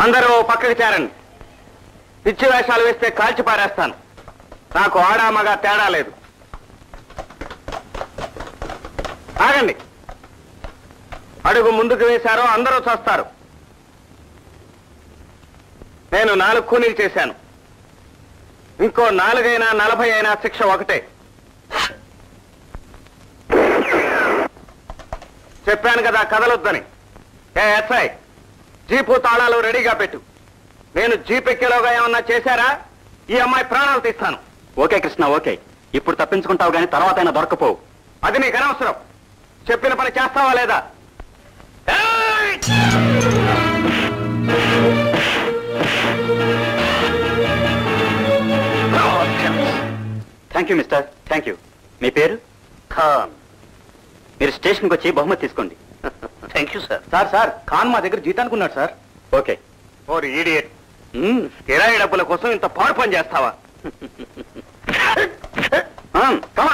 అందరూ పక్కకి చేరండి. పిచ్చి వేషాలు వేస్తే కాల్చి పారేస్తాను. నాకు ఆడా మగ తేడా లేదు. ఆగండి. అడుగు ముందుకు వేశారో అందరూ చూస్తారు. నేను 4 కూనీలు చేశాను. ఇంకో 4 అయినా 40 అయినా శిక్ష ఒకటే. చెప్పాను కదా కదలొద్దని. ఎస్ఐ, జీపు తాళాలు రెడీగా పెట్టు. నేను జీప్ ఎక్కేలోగా ఏమన్నా చేశారా ఈ అమ్మాయి ప్రాణాలు తీస్తాను. Okay Krishna, okay. ఇప్పుడు తప్పించుకుంటావు గానీ తర్వాత అయినా దొరకపోవు. అది నీకు అనవసరం. చెప్పిన పని చేస్తావా లేదా? Thank you mister, thank you. మీ పేరు? ఖాన్. మీరు స్టేషన్కి వచ్చి బహుమతి తీసుకోండి. Thank you sir. Sir Khan మా దగ్గర జీతానికి ఉన్నాడు సార్. ఓకే. ఓరి ఈడియట్, కిరాయి డబ్బుల కోసం ఇంత పాడు పని చేస్తావా?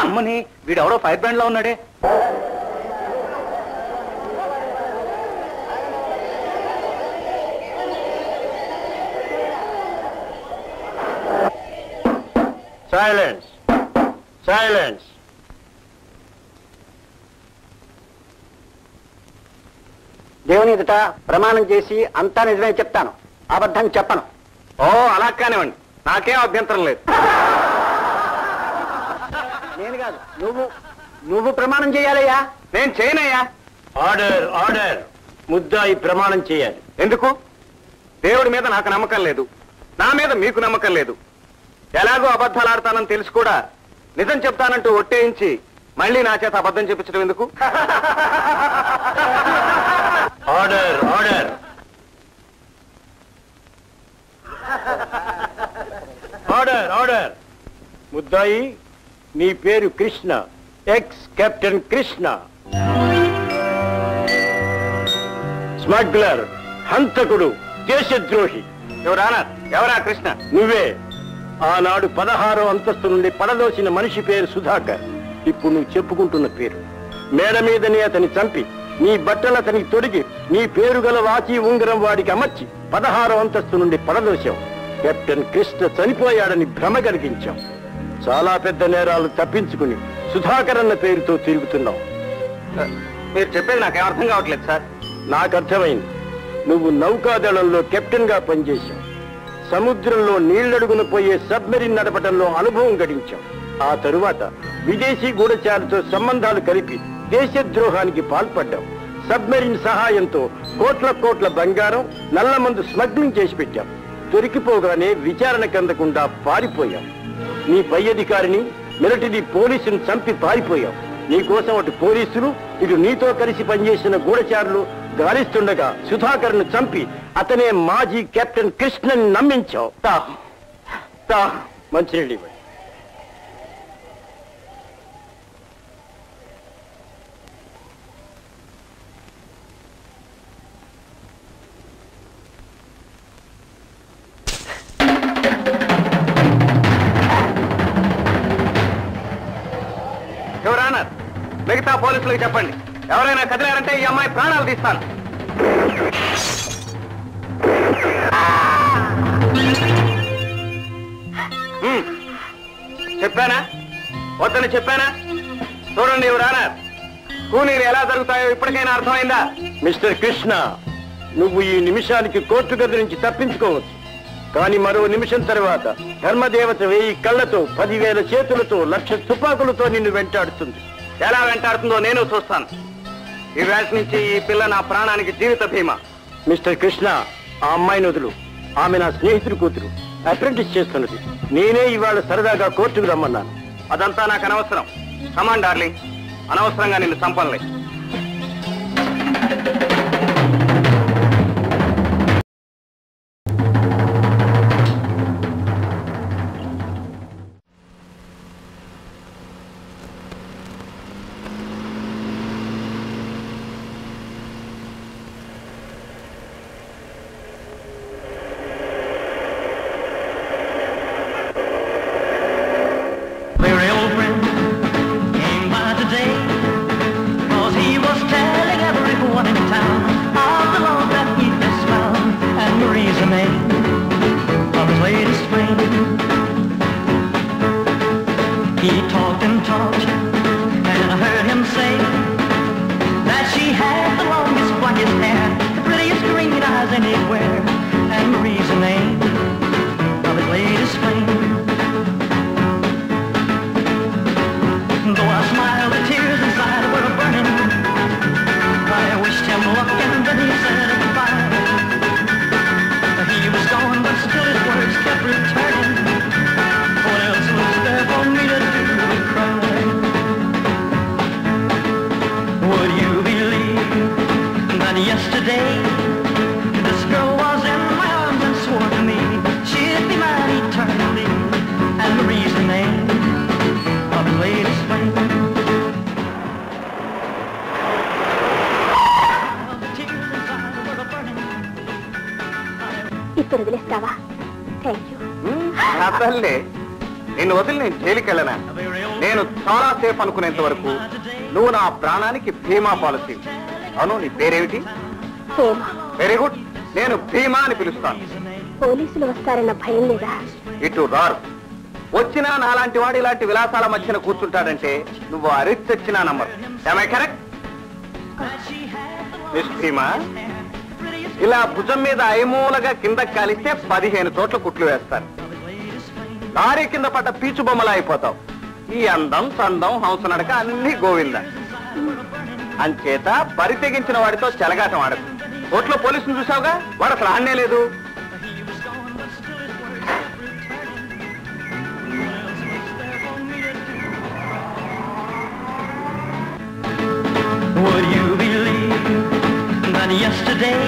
అమ్మని వీడెవడో ఫైర్ బ్రాండ్ లో ఉన్నాడే. Silence, silence. దేవుని ఎదుట ప్రమాణం చేసి అంతా నిజమే చెప్తాను, అబద్ధం చెప్పను. ఓ అలా కానివ్వండి, నాకేం అభ్యంతరం లేదు. నేను కాదు, నువ్వు ప్రమాణం చేయాలయ్యా. నేను చేయనయ్యా. Order, order. ముద్దాయి ప్రమాణం చేయాలి. ఎందుకు? దేవుడి మీద నాకు నమ్మకం లేదు, నా మీద మీకు నమ్మకం లేదు. ఎలాగో అబద్ధాలు ఆడతానని తెలిసి కూడా నిజం చెప్తానంటూ ఒట్టేయించి మళ్ళీ నా చేత అబద్ధం చెప్పించడం ఎందుకు? Order, order. Order, order. ముద్దాయి, నీ పేరు Krishna, X captain Krishna. Smuggler, హంతకుడు, దేశద్రోహి. ఎవరా కృష్ణ? నువ్వే. ఆనాడు 16వ అంతస్తు నుండి పడదోసిన మనిషి పేరు సుధాకర్. ఇప్పుడు నువ్వు చెప్పుకుంటున్న పేరు. మేడ మీదనే అతని చంపి నీ బట్టలు అతనికి తొడిగి నీ పేరు గల వాచి ఉంగరం వాడికి అమర్చి 16వ అంతస్తు నుండి పడదోశాం. కెప్టెన్ కృష్ణ చనిపోయాడని భ్రమ కలిగించాం. చాలా పెద్ద నేరాలు తప్పించుకుని సుధాకర్ అన్న పేరుతో తిరుగుతున్నాం. మీరు చెప్పేది నాకేం అర్థం కావట్లేదు సార్. నాకు అర్థమైంది. నువ్వు నౌకాదళంలో కెప్టెన్ గా పనిచేశావు. సముద్రంలో నీళ్లడుగున పోయే సబ్మెరీన్ నడపడంలో అనుభవం గడించాం. ఆ తరువాత విదేశీ గూఢచారులతో సంబంధాలు కలిపి దేశద్రోహానికి పాల్పడ్డాం. సబ్మెరీన్ సహాయంతో కోట్ల కోట్ల బంగారం, నల్లమందు స్మగ్లింగ్ చేసి పెట్టాం. దొరికిపోగానే విచారణకు అందకుండా పారిపోయాం. నీ పై అధికారిని మిలిటరీ పోలీసుని చంపి పారిపోయాం. నీకోసం అటు పోలీసులు ఇటు నీతో కలిసి పనిచేసిన గూఢచారులు గాలిస్తుండగా సుధాకర్ను చంపి అతనే మాజీ కెప్టెన్ కృష్ణని నమ్మించావు. మంచినీళ్ళు ఇవ్వండి. ఎవరన్నారు? మిగతా పోలీసులకు చెప్పండి, ఎవరైనా కదిలారంటే ఈ అమ్మాయి ప్రాణాలు తీస్తాను. చెప్పానా? వద్దని చెప్పానా? చూడండి ఎవరన్నారు, కూనీలు ఎలా జరుగుతాయో ఇప్పటికైనా అర్థమైందా? మిస్టర్ కృష్ణ, నువ్వు ఈ నిమిషానికి కోర్టు గది నుంచి తప్పించుకోవచ్చు. కానీ మరో నిమిషం తర్వాత ధర్మదేవత 1000 కళ్ళతో 10,000 చేతులతో 1,00,000 తుపాకులతో నిన్ను వెంటాడుతుంది. ఎలా వెంటాడుతుందో నేను చూస్తాను. ఈ వేళ నుంచి ఈ పిల్ల నా ప్రాణానికి జీవిత బీమా. మిస్టర్ కృష్ణ, ఆ అమ్మాయిని వదులు. ఆమె నా స్నేహితుడి కూతురు, అప్రెంటిస్ చేస్తున్నది. నేనే ఇవాళ సరదాగా కోర్టుకు రమ్మన్నాను. అదంతా నాకు అనవసరం. కమాండ్ డార్లింగ్, అనవసరంగా నిన్ను చంపనులే. He talked and talked, and I heard him say that she had the longest, blackest hair, the prettiest green eyes anywhere, and Marie's the name of his latest flame. Though I smiled, the tears inside were burning. I wished him luck, and then he said goodbye. He was gone, but still his words kept returning. What else was there for me to do but cry? Would you believe that yesterday this girl was in my arms and swore to me she'd be mine eternally, and Marie's the name of his latest flame. The tears inside were burning. ఇప్పుడు వదిలేస్తావా? Thank you. అసలే నిన్ను వదిలి నేను జైలుకెళ్ళనా? నేను చాలా safe అనుకునేంత వరకు నువ్వు నా ప్రాణానికి భీమా పాలసీ. అవును, నీ పేరేమిటి? వెరీ గుడ్, నేను భీమా అని పిలుస్తాను. పోలీసులు వస్తారన్న భయం లేదా? ఇటు రారు. వచ్చినా నాలాంటి వాడు ఇలాంటి విలాసాల మధ్యన కూర్చుంటాడంటే నువ్వు అరిచొచ్చినా నమ్మరు. Am I correct? మిస్ భీమా, ఇలా భుజం మీద ఐమూలగా కిందకి కాలిస్తే 15 చోట్ల కుట్లు వేస్తారు. లారీ కింద పడ్డ పీచు బొమ్మలా అయిపోతావు. ఈ అందం చందం హంస నడక అన్ని గోవింద. అంచేత బరి తెగించిన వాడితో చెలగాటం ఆడదు. కోర్టులో పోలీసులు చూసావుగా, వాడు అసలు ఆడనే లేదు. Would you believe that yesterday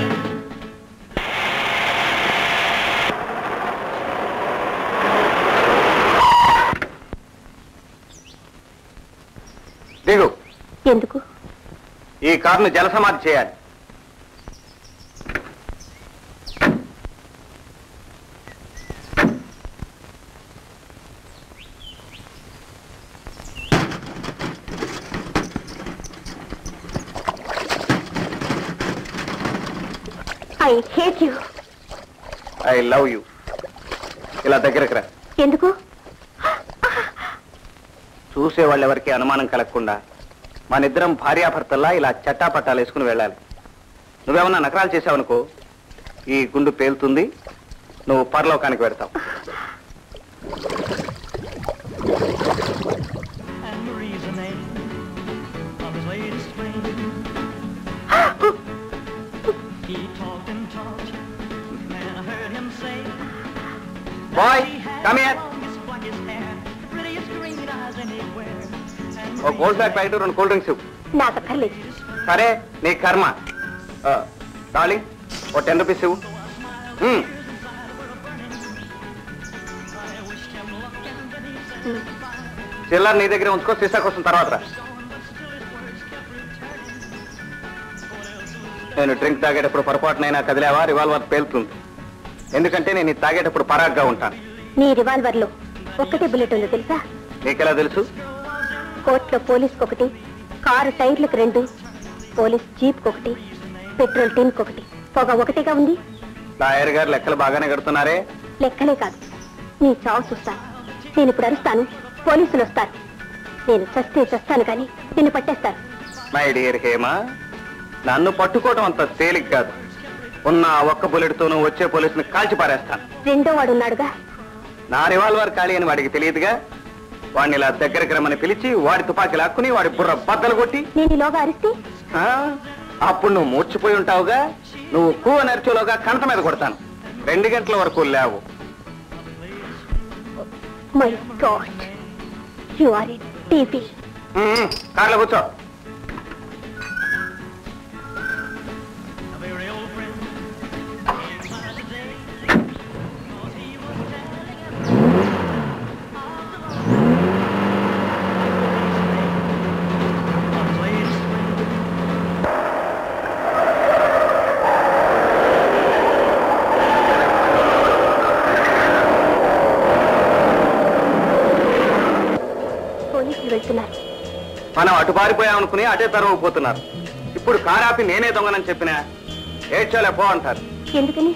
దిగు. ఎందుకు? ఈ కారును జలసమాధి చేయాలి. I hate you. I love you. ఇలా దగ్గరకు రా. ఎందుకు? చూసేవాళ్ళు ఎవరికి అనుమానం కలగకుండా మనిద్దరం భార్యాభర్తల్లా ఇలా చట్టాపట్టాలు వేసుకుని వెళ్ళాలి. నువ్వేమన్నా నకరాలు చేసావనుకో, ఈ గుండు పేలుతుంది, నువ్వు పరలోకానికి పెడతావు. and Marie's the name of his latest flame. He talked and talked, and I heard him say boy come here. ఓ కోల్డ్ బ్లాక్ ప్యాకెట్ 2 కూల్ డ్రింక్స్ ఇవ్వు. నాకు అక్కర్లేదు. సరే నీ కర్మ. డార్లింగ్ ఓ 10 రూపీస్ ఇవ్వు. చిల్లర నీ దగ్గర ఉంచుకో, సీసా కోసం తర్వాత రా. నేను డ్రింక్ తాగేటప్పుడు పొరపాటునైనా కదిలేవా రివాల్వర్ పేలుతుంది. ఎందుకంటే నేను ఇది తాగేటప్పుడు పరాగ్గా ఉంటాను. నీ రివాల్వర్ లో ఒక్కటే బుల్లెట్ ఉంది తెలుసా? నీకెలా తెలుసు? కోర్టులో పోలీస్కి 1, కారు టైర్లకు 2, పోలీస్ జీప్ 1, పెట్రోల్ టీన్ 1, పొగ 1గా ఉంది. లాయర్ గారు లెక్కలు బాగానే కడుతున్నారే. లెక్కలే కాదు, నీ చావు చూస్తాను. నేను ఇప్పుడు అరుస్తాను, పోలీసులు వస్తారు. నేను చస్తే చస్తాను కానీ నిన్ను పట్టేస్తాను. మై డియర్ హేమ, నన్ను పట్టుకోవడం అంత తేలిక కాదు. ఉన్న ఒక్క బుల్లెట్తోనూ వచ్చే పోలీసుని కాల్చి పారేస్తాను. రెండో వాడు ఉన్నాడుగా. నా రివాల్వర్ ఖాళీ అని వాడికి తెలియదుగా. వాడిని ఇలా దగ్గరికి రమ్మని పిలిచి వాడి తుపాకీ లాక్కుని వాడి బుర్ర బద్దలు కొట్టి నేను ఈలోగా అరిస్తే అప్పుడు నువ్వు మూర్చిపోయి ఉంటావుగా. నువ్వు కూ నరిచేలోగా కంట మీద కొడతాను. 2 గంటల వరకు లేవు. My God, you are a TV. కార్లో కూర్చో. వెళ్తున్నారు. మనం అటు పారిపోయామనుకుని అటే తరవపోతున్నారు. ఇప్పుడు కారాపి నేనే దొంగనని చెప్పినా ఏడ్చాలే పో అంటారు. ఎందుకని?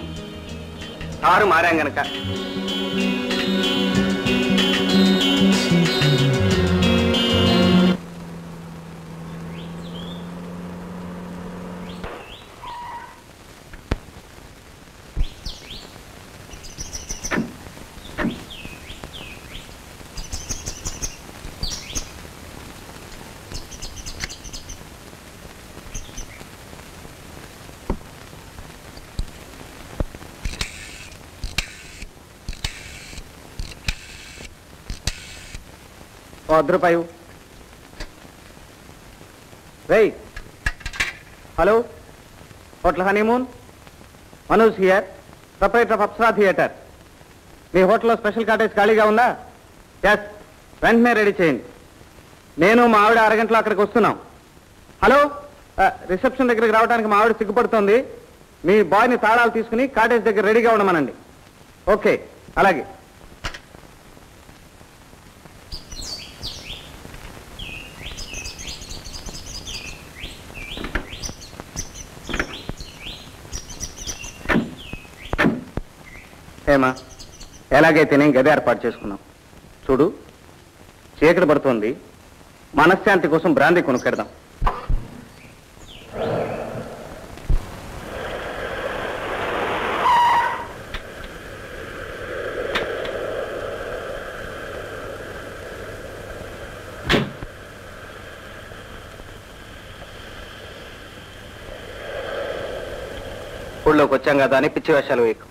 కారు మారాం గనక. ₹100. Hey. Hello. Hotel Honeymoon. Manoj here. Proprietor of Apsara Theatre. మీ హోటల్లో స్పెషల్ కాటేజ్ ఖాళీగా ఉందా? ఎస్, వెంటనే రెడీ చేయండి. నేను మా ఆవిడ అరగంటలో అక్కడికి వస్తున్నాం. హలో, రిసెప్షన్ దగ్గరికి రావడానికి మా ఆవిడ సిగ్గుపడుతోంది. మీ బాయ్ని తాళాలు తీసుకుని కాటేజ్ దగ్గర రెడీగా ఉండమనండి. ఓకే, అలాగే. ఏమా, ఎలాగైతే నేను గది ఏర్పాటు చేసుకున్నాం. చూడు, చీకటి పడుతోంది. మనశ్శాంతి కోసం బ్రాందీ కొనుక్కెడదాం. ఊళ్ళోకి వచ్చాం కదా అని పిచ్చి వేషాలు వేయకు.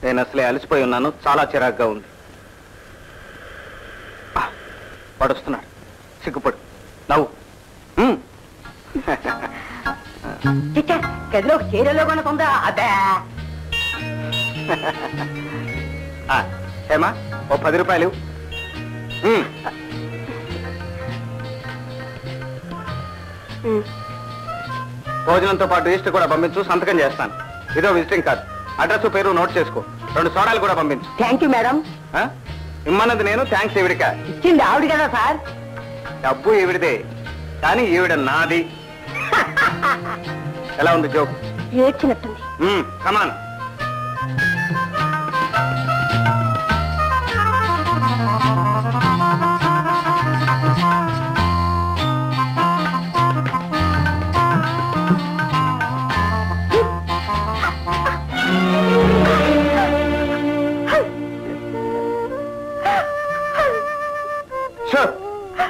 నేను అసలే అలసిపోయి ఉన్నాను. చాలా చిరాగ్గా ఉంది. పడుస్తున్నాడు. సిగ్గుపడు, నవ్వు. గదిలో చీరలో కొనుకుందా? అదే ఏమా, ఓ ₹10. భోజనంతో పాటు ఈస్ట్ కూడా పంపించు, సంతకం చేస్తాను. ఇదో విజిటింగ్ కార్డ్. అడ్రస్ పేరు నోట్ చేసుకో. 2 సోడాలు కూడా పంపించు. Thank you madam. ఇమ్మన్నది నేను, థ్యాంక్స్ ఈవిడిక. ఇచ్చింది ఆవిడ కదా సార్. డబ్బు ఈవిడిదే, కానీ ఈవిడ నాది. ఎలా ఉంది జోక్? ఏడ్చినట్టుంది. కమాన్.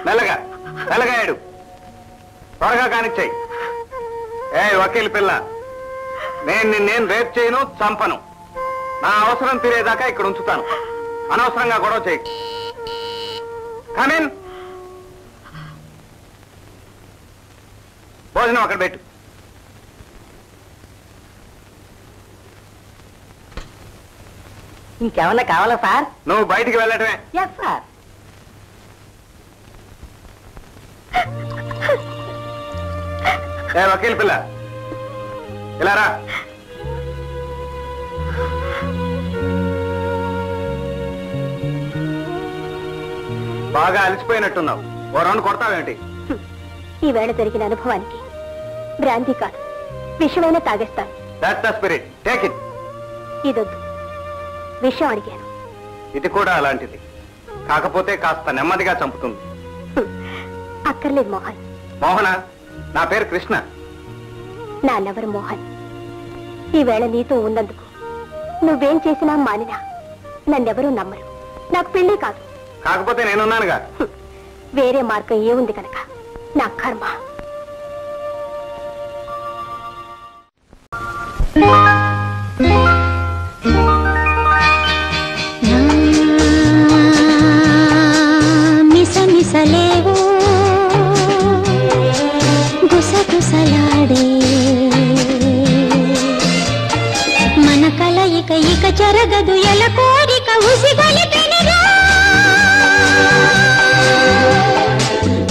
మెల్లగా మెల్లగా ఏడు, త్వరగా కానిచ్చాయి. వకీల్ పిల్ల, నేను రేప్ చేయను, చంపను. నా అవసరం తీరేదాకా ఇక్కడ ఉంచుతాను. అనవసరంగా గొడవ చేయి. కమిన్. భోజనం అక్కడ పెట్టు. ఇంకేమన్నా కావాలా సార్? నువ్వు బయటికి వెళ్ళటమే. Yes sir. ఏ వకీల్ పిల్ల, ఇలా రా. బాగా అలసిపోయినట్టున్నావు. ఓ రౌండ్ కొడతావేంటి? ఈవేళ జరిగిన అనుభవానికి బ్రాంతి కాదు, విషమైనా తాగేస్తాను. That's the spirit. Take it. ఇదొద్దు, విషయం అడిగాను. ఇది కూడా అలాంటిది, కాకపోతే కాస్త నెమ్మదిగా చంపుతుంది. అక్కర్లేదు మోహన్. మోహన? నా పేరు కృష్ణ. నాన్నెవరు మోహన్. ఈవేళ నీతో ఉన్నందుకు నువ్వేం చేసినా మానినా నన్నెవరూ నమ్మరు. నాకు పెళ్లి కాదు. కాకపోతే నేనున్నానుగా. వేరే మార్గం ఏముంది కనుక నా కర్మ. మిసమిసలేవో గుసగుసలాడే మన కలయిక ఇక జరగదు ఎల కోరిక ఉసిగొలిపెనురా.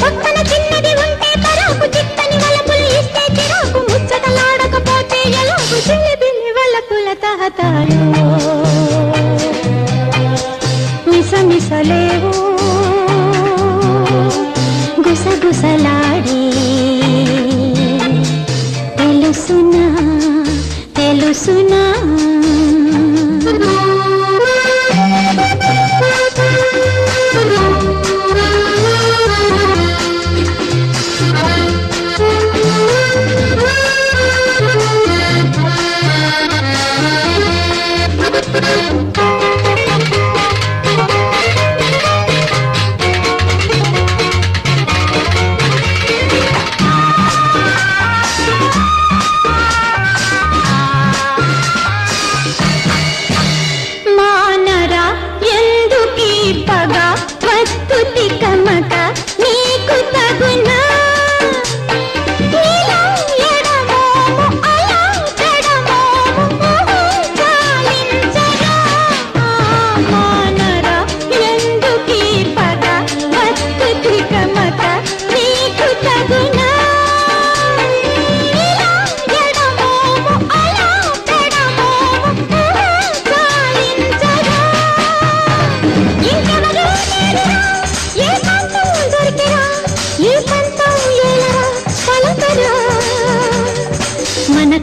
పక్కన చిన్నది ఉంటే పరాకు చిత్తని వలపులు ఇస్తే చిరాకు ముచ్చటలాడకపోతే ఎలాగు చిల్లిబిల్లి వలపుల తహతాలు మిసమిసలేవో గుసగుసలాడే తెలుసునా తెలుసునా.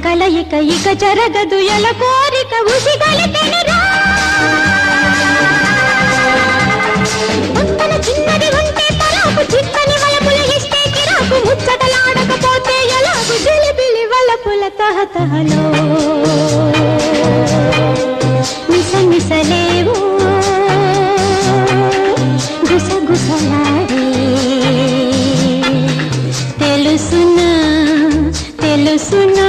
కలయిక ఇక జరగదు ఎల కోరిక ఉసిగొలిపెనురా. పక్కన చిన్నది ఉంటే పరాకు చిత్తని వలపులు ఇస్తే చిరాకు ముచ్చటలాడకపోతే ఎలాగు జిలిబిలి వలపుల తహతహలో మిసమిసలేవో గుసగుసలాడే తెలుసునా తెలుసునా.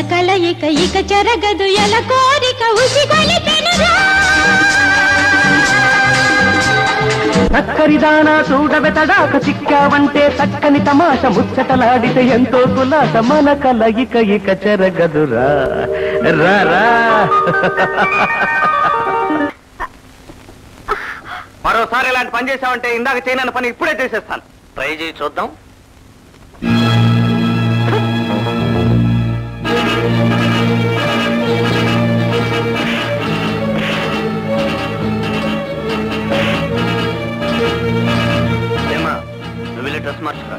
కలయిక ఇక జరగదు ఎల కోరిక ఉసిగొలిపెనురా. చక్కరిదానా చూడబెతడాక చిక్కావంటే చక్కని తమాష ముచ్చటలాడితే ఎంతో కులాస మన కలయిక ఇక చెరగదురా రారా. మరోసారి ఇలాంటి పని చేశావంటే ఇందాక చేయనన్న పని ఇప్పుడే చేసేస్తాను. ట్రై చేయి చూద్దాం. నువ్వు వెళ్ళి డ్రెస్ మార్చుకో.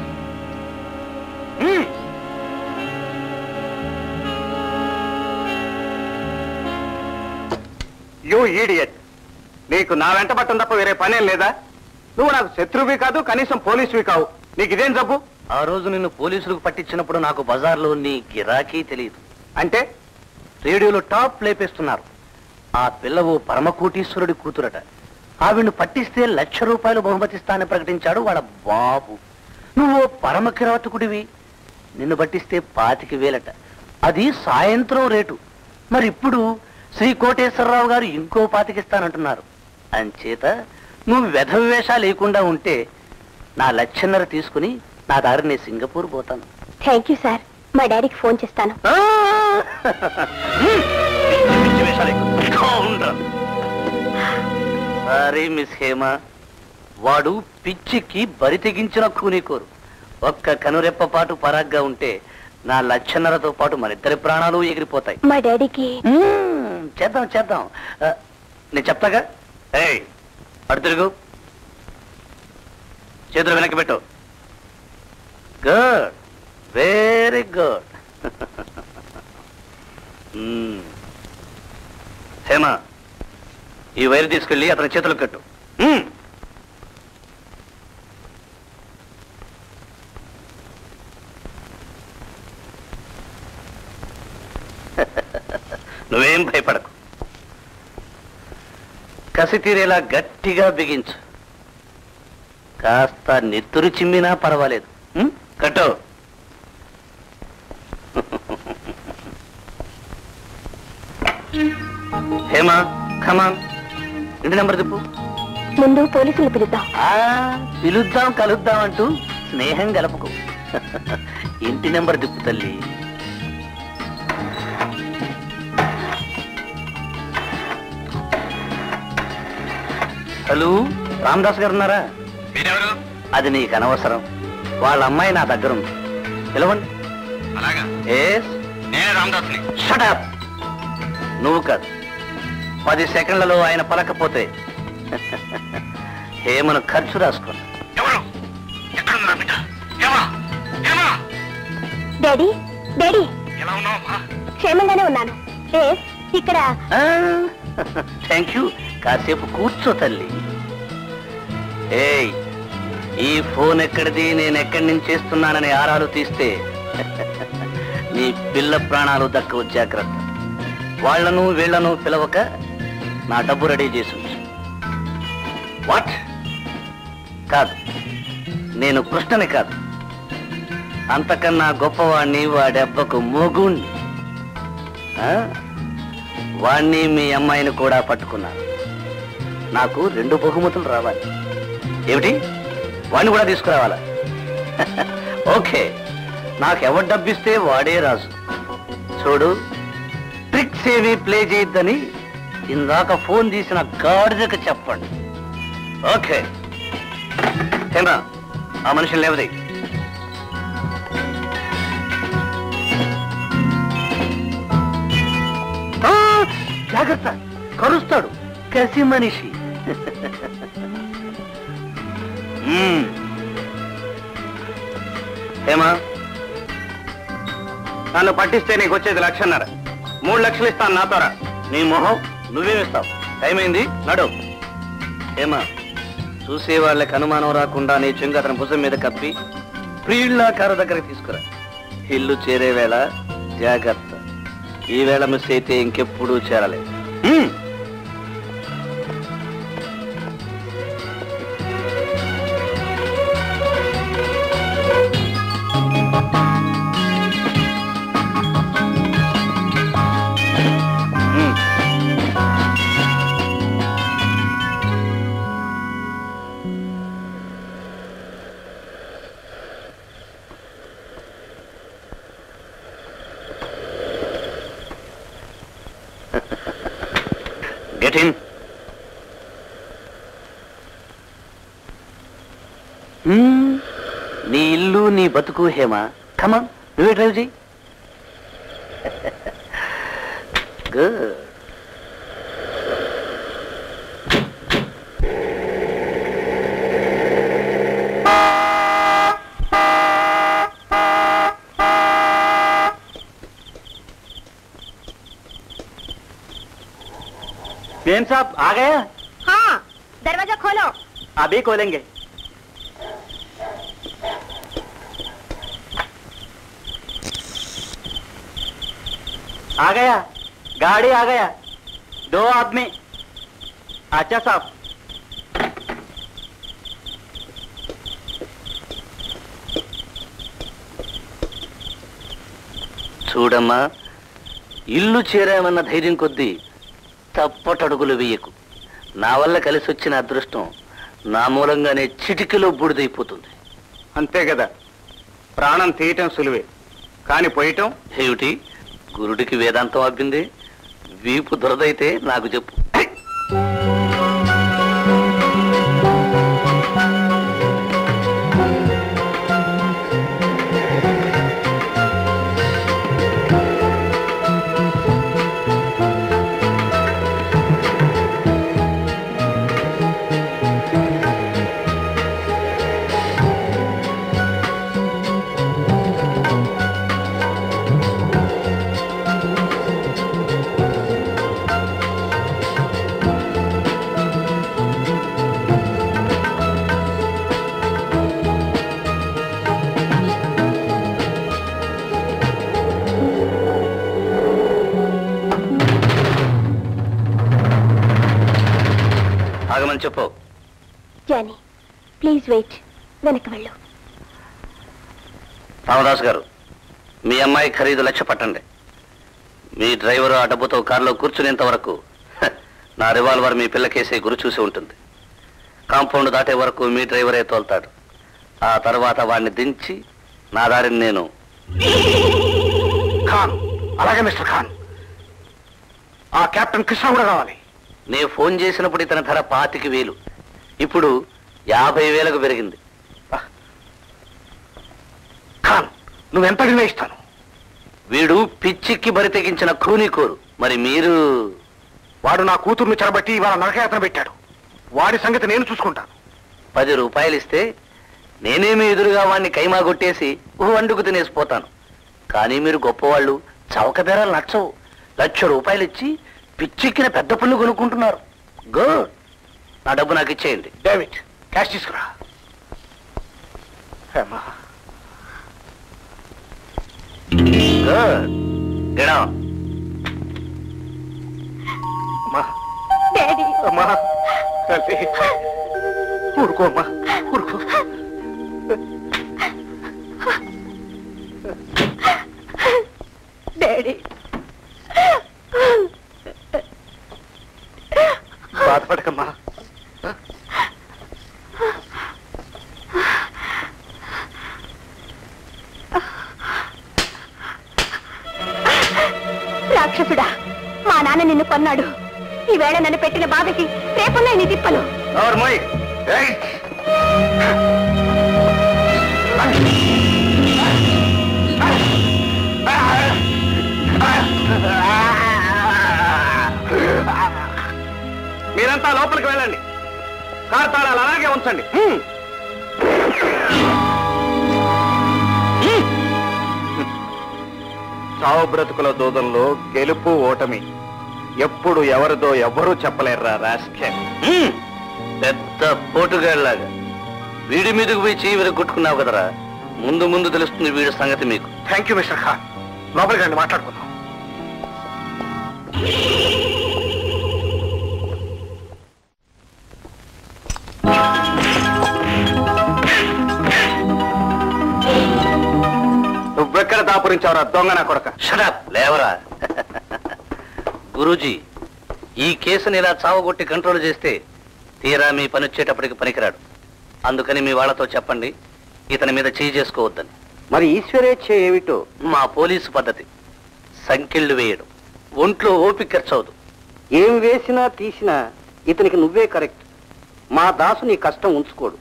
యూ ఈడియట్, నీకు నా వెంట పట్టం తప్ప వేరే పనేం లేదా? నువ్వు నాకు శత్రువి కాదు, కనీసం పోలీసువి కావు. నీకు ఇదేం జబ్బు? ఆ రోజు నిన్ను పోలీసులకు పట్టించినప్పుడు నాకు బజార్లో నీ గిరాకీ తెలియదు. అంటే రేడియోలో టాప్ లేపేస్తున్నారు. ఆ పిల్లవు పరమకోటీశ్వరుడి కూతురట. ఆవిడ్ను పట్టిస్తే ₹1,00,000 బహుమతిస్తానని ప్రకటించాడు వాళ్ళ బాబు. నువ్వు పరమ కిరాతకుడివి, నిన్ను పట్టిస్తే 25,000. అది సాయంత్రం రేటు. మరి ఇప్పుడు శ్రీ కోటేశ్వరరావు గారు ఇంకో 25 అంచేత నువ్వు వెధవేషా లేకుండా ఉంటే నా 1,50,000 తీసుకుని నా దారిని సింగపూర్ పోతాను. థ్యాంక్ యూ సార్, మా డాడీకి ఫోన్ చేస్తాను. సారీ మిస్ హేమ, వాడు పిచ్చికి బరి తెగించిన కూనీకోరు. ఒక్క కనురెప్ప పాటు పరాగ్గా ఉంటే నా 1,50,000తో పాటు మరిద్దరి ప్రాణాలు ఎగిరిపోతాయి. మా డాడీకి చేద్దాం చేద్దాం. నేను చెప్తాగా. ఏయ్ అడు తిరుగు, చేతులు వెనక్కి పెట్టు. Good, very good. హేమ, ఈ వైరు తీసుకెళ్ళి అతని చేతులు కట్టు. నువ్వేం భయపడకు, కసి తీరేలా గట్టిగా బిగించు. కాస్త నెత్తురు చిమ్మినా పర్వాలేదు. కట్టు. హేమా, కమాన్, ఇంటి నెంబర్ తిప్పు. ముందు పోలీసులు పిలుద్దాం. పిలుద్దాం కలుద్దాం అంటూ స్నేహం గలపకు. ఇంటి నెంబర్ తిప్పు తల్లి. హలో, రామదాస్ గారు ఉన్నారా? అది నీకు అనవసరం. వాళ్ళ అమ్మాయి నా దగ్గర ఉంది, పిలవండి. Shut up. నువ్వు కాదు, 10 సెకండ్లలో ఆయన పలకపోతే హేమను ఖర్చు రాసుకోండి. డాడీ, డాడీ, క్షేమంగానే ఉన్నాను. ఇక్కడ థ్యాంక్ యూ. కాసేపు కూర్చో తల్లి. ఏయ్, ఈ ఫోన్ ఎక్కడిది, నేను ఎక్కడి నుంచి చేస్తున్నానని ఆరాలు తీస్తే నీ పిల్ల ప్రాణాలు దక్కవు. జాగ్రత్త. వాళ్లను వీళ్లను పిలవక నా డబ్బు రెడీ చేసి ఉంచు. వాట్? కాదు, నేను కృష్ణని కాదు, అంతకన్నా గొప్పవాణ్ణి, వాడెబ్బకు మొగుణ్ణి. వాణ్ణి మీ అమ్మాయిని కూడా పట్టుకున్నాను. నాకు 2 బహుమతులు రావాలి. ఏమిటి, వాణ్ణి కూడా తీసుకురావాలా? ఓకే, నాకెవరు డబ్బిస్తే వాడే రాజు. చూడు, ట్రిక్స్ ఏమీ ప్లే చేయొద్దని ఇందాక ఫోన్ తీసిన గాడిదకు చెప్పండి. ఓకే హేమ, ఆ మనుషులు లేవది. జాగ్రత్త, కరుస్తాడు, కసి మనిషి. హేమా, నన్ను పట్టిస్తే నీకు వచ్చేది 1,50,000. 3 లక్షలు ఇస్తాను, నాతోరా. నీ మొహం నువ్వేమిస్తావు? టైం అయింది, నడు. హేమా, చూసే వాళ్ళకి అనుమానం రాకుండా నీ చెంగు అతని భుజం మీద కప్పి ప్రియుళ్ళ కారు దగ్గరికి తీసుకురా. ఇల్లు చేరే వేళ జాగ్రత్త. ఈ వేళ మిస్ అయితే ఇంకెప్పుడు చేరలేదు. Get in. నీ ఇల్లు నీ బతుకు హేమ. కమాన్, నువ్వే డ్రైవ్ చేయి. గుడ్. बेन साहब आ गए? हाँ, दरवाजा खोलो. अभी खोलेंगे. आ गया, गाड़ी आ गया. 2 आदमी. अच्छा साहब. చూడమ్మా, ఇల్లు చేరామన్న ధైర్యం కొద్దీ తప్పటడుగులు వేయకు. నా వల్ల కలిసి వచ్చిన అదృష్టం నా మూలంగానే చిటికలో బూడిదైపోతుంది. అంతే కదా, ప్రాణం తీయటం సులువే, కాని పోయటం. ఏమిటి, గురుడికి వేదాంతం అబ్బింది? వీపు దురదైతే నాకు చెప్పు. ఆగమని చెప్పు. Johnny, please wait. వెనక్కి వెళ్ళు. రామదాస్ గారు, మీ అమ్మాయి ఖరీదు 1,00,000 పట్టండి. మీ డ్రైవరు ఆ డబ్బుతో కారులో కూర్చునేంత వరకు నా రివాల్వర్ మీ పిల్లకేసే గురి చూసి ఉంటుంది. కాంపౌండ్ దాటే వరకు మీ డ్రైవరే తోల్తాడు. ఆ తర్వాత వాడిని దించి నా దారిని నేను. ఖాన్, అలాగే మిస్టర్ ఖాన్. ఆ కెప్టెన్ కృష్ణ కూడా కావాలి. నేను ఫోన్ చేసినప్పుడు ఇతని ధర 25,000, ఇప్పుడు 50,000కు పెరిగింది. ఖాన్, నువ్వెంత అడిగినా ఇస్తాను. వీడు పిచ్చిక్కి బరి తెగించిన ఖూనీకోరు. మరి మీరు? వాడు నా కూతుర్ని చెరబట్టి ఇవాళ నరకయాత్ర పెట్టాడు. వాడి సంగతి నేను చూసుకుంటాను. 10 రూపాయలు ఇస్తే నేనేమి ఎదురుగా వాడిని కైమా కొట్టేసి వండుకు తినేసిపోతాను. కానీ మీరు గొప్పవాళ్ళు, చౌక బేరాలు నచ్చవు. 1,00,000 రూపాయలు ఇచ్చి పిచ్చిక్కిన పెద్ద పళ్ళు కొనుక్కుంటున్నారు. గుడ్, నా డబ్బు నాకు ఇచ్చేయండి. డేవిడ్, క్యాష్ తీసుకురా. గుడ్. Get on. అమ్మా, డాడీ, అమ్మా, తల్లి, ఊరుకో అమ్మా, ఊరుకో. డాడీ, బాధపడకమ్మా. రాక్షసుడా, మా నాన్న నిన్ను కొన్నాడు. ఈవేళ నన్ను పెట్టిన బాధకి రేపున్నాయి నీ తిప్పలు. మీరంతా లోపలికి వెళ్ళండి. కారు తాళాలు అలాగే ఉంచండి. చావు బ్రతుకుల దూదంలో గెలుపు ఓటమి ఎప్పుడు ఎవరిదో ఎవ్వరూ చెప్పలేర్రా రాస్కెల్. పెద్ద పోటుగాళ్ళలాగా వీడి మీదకు పోయి చేయి విరగొట్టుకున్నావు కదరా. ముందు ముందు తెలుస్తుంది వీడి సంగతి మీకు. Thank you mister Khan. లోపలికి రండి, మాట్లాడుకుందాం. నువ్వెక్కడ దాపురించావురా దొంగ నా కొడక? షడప్, లేవరా. గురూజీ, ఈ కేసుని ఇలా చావగొట్టి కంట్రోల్ చేస్తే తీరా మీ పని వచ్చేటప్పటికి పనికిరాడు. అందుకని మీ వాళ్ళతో చెప్పండి ఇతని మీద చేయి చేసుకోవద్దని. మరి ఈశ్వరేచ్ఛ ఏమిటో? మా పోలీసు పద్ధతి సంకెళ్ళు వేయడం. ఒంట్లో ఓపిక ఖర్చవదు. ఏం వేసినా తీసినా ఇతనికి నువ్వే కరెక్ట్. మా దాసు నీ కష్టం ఉంచుకోడు.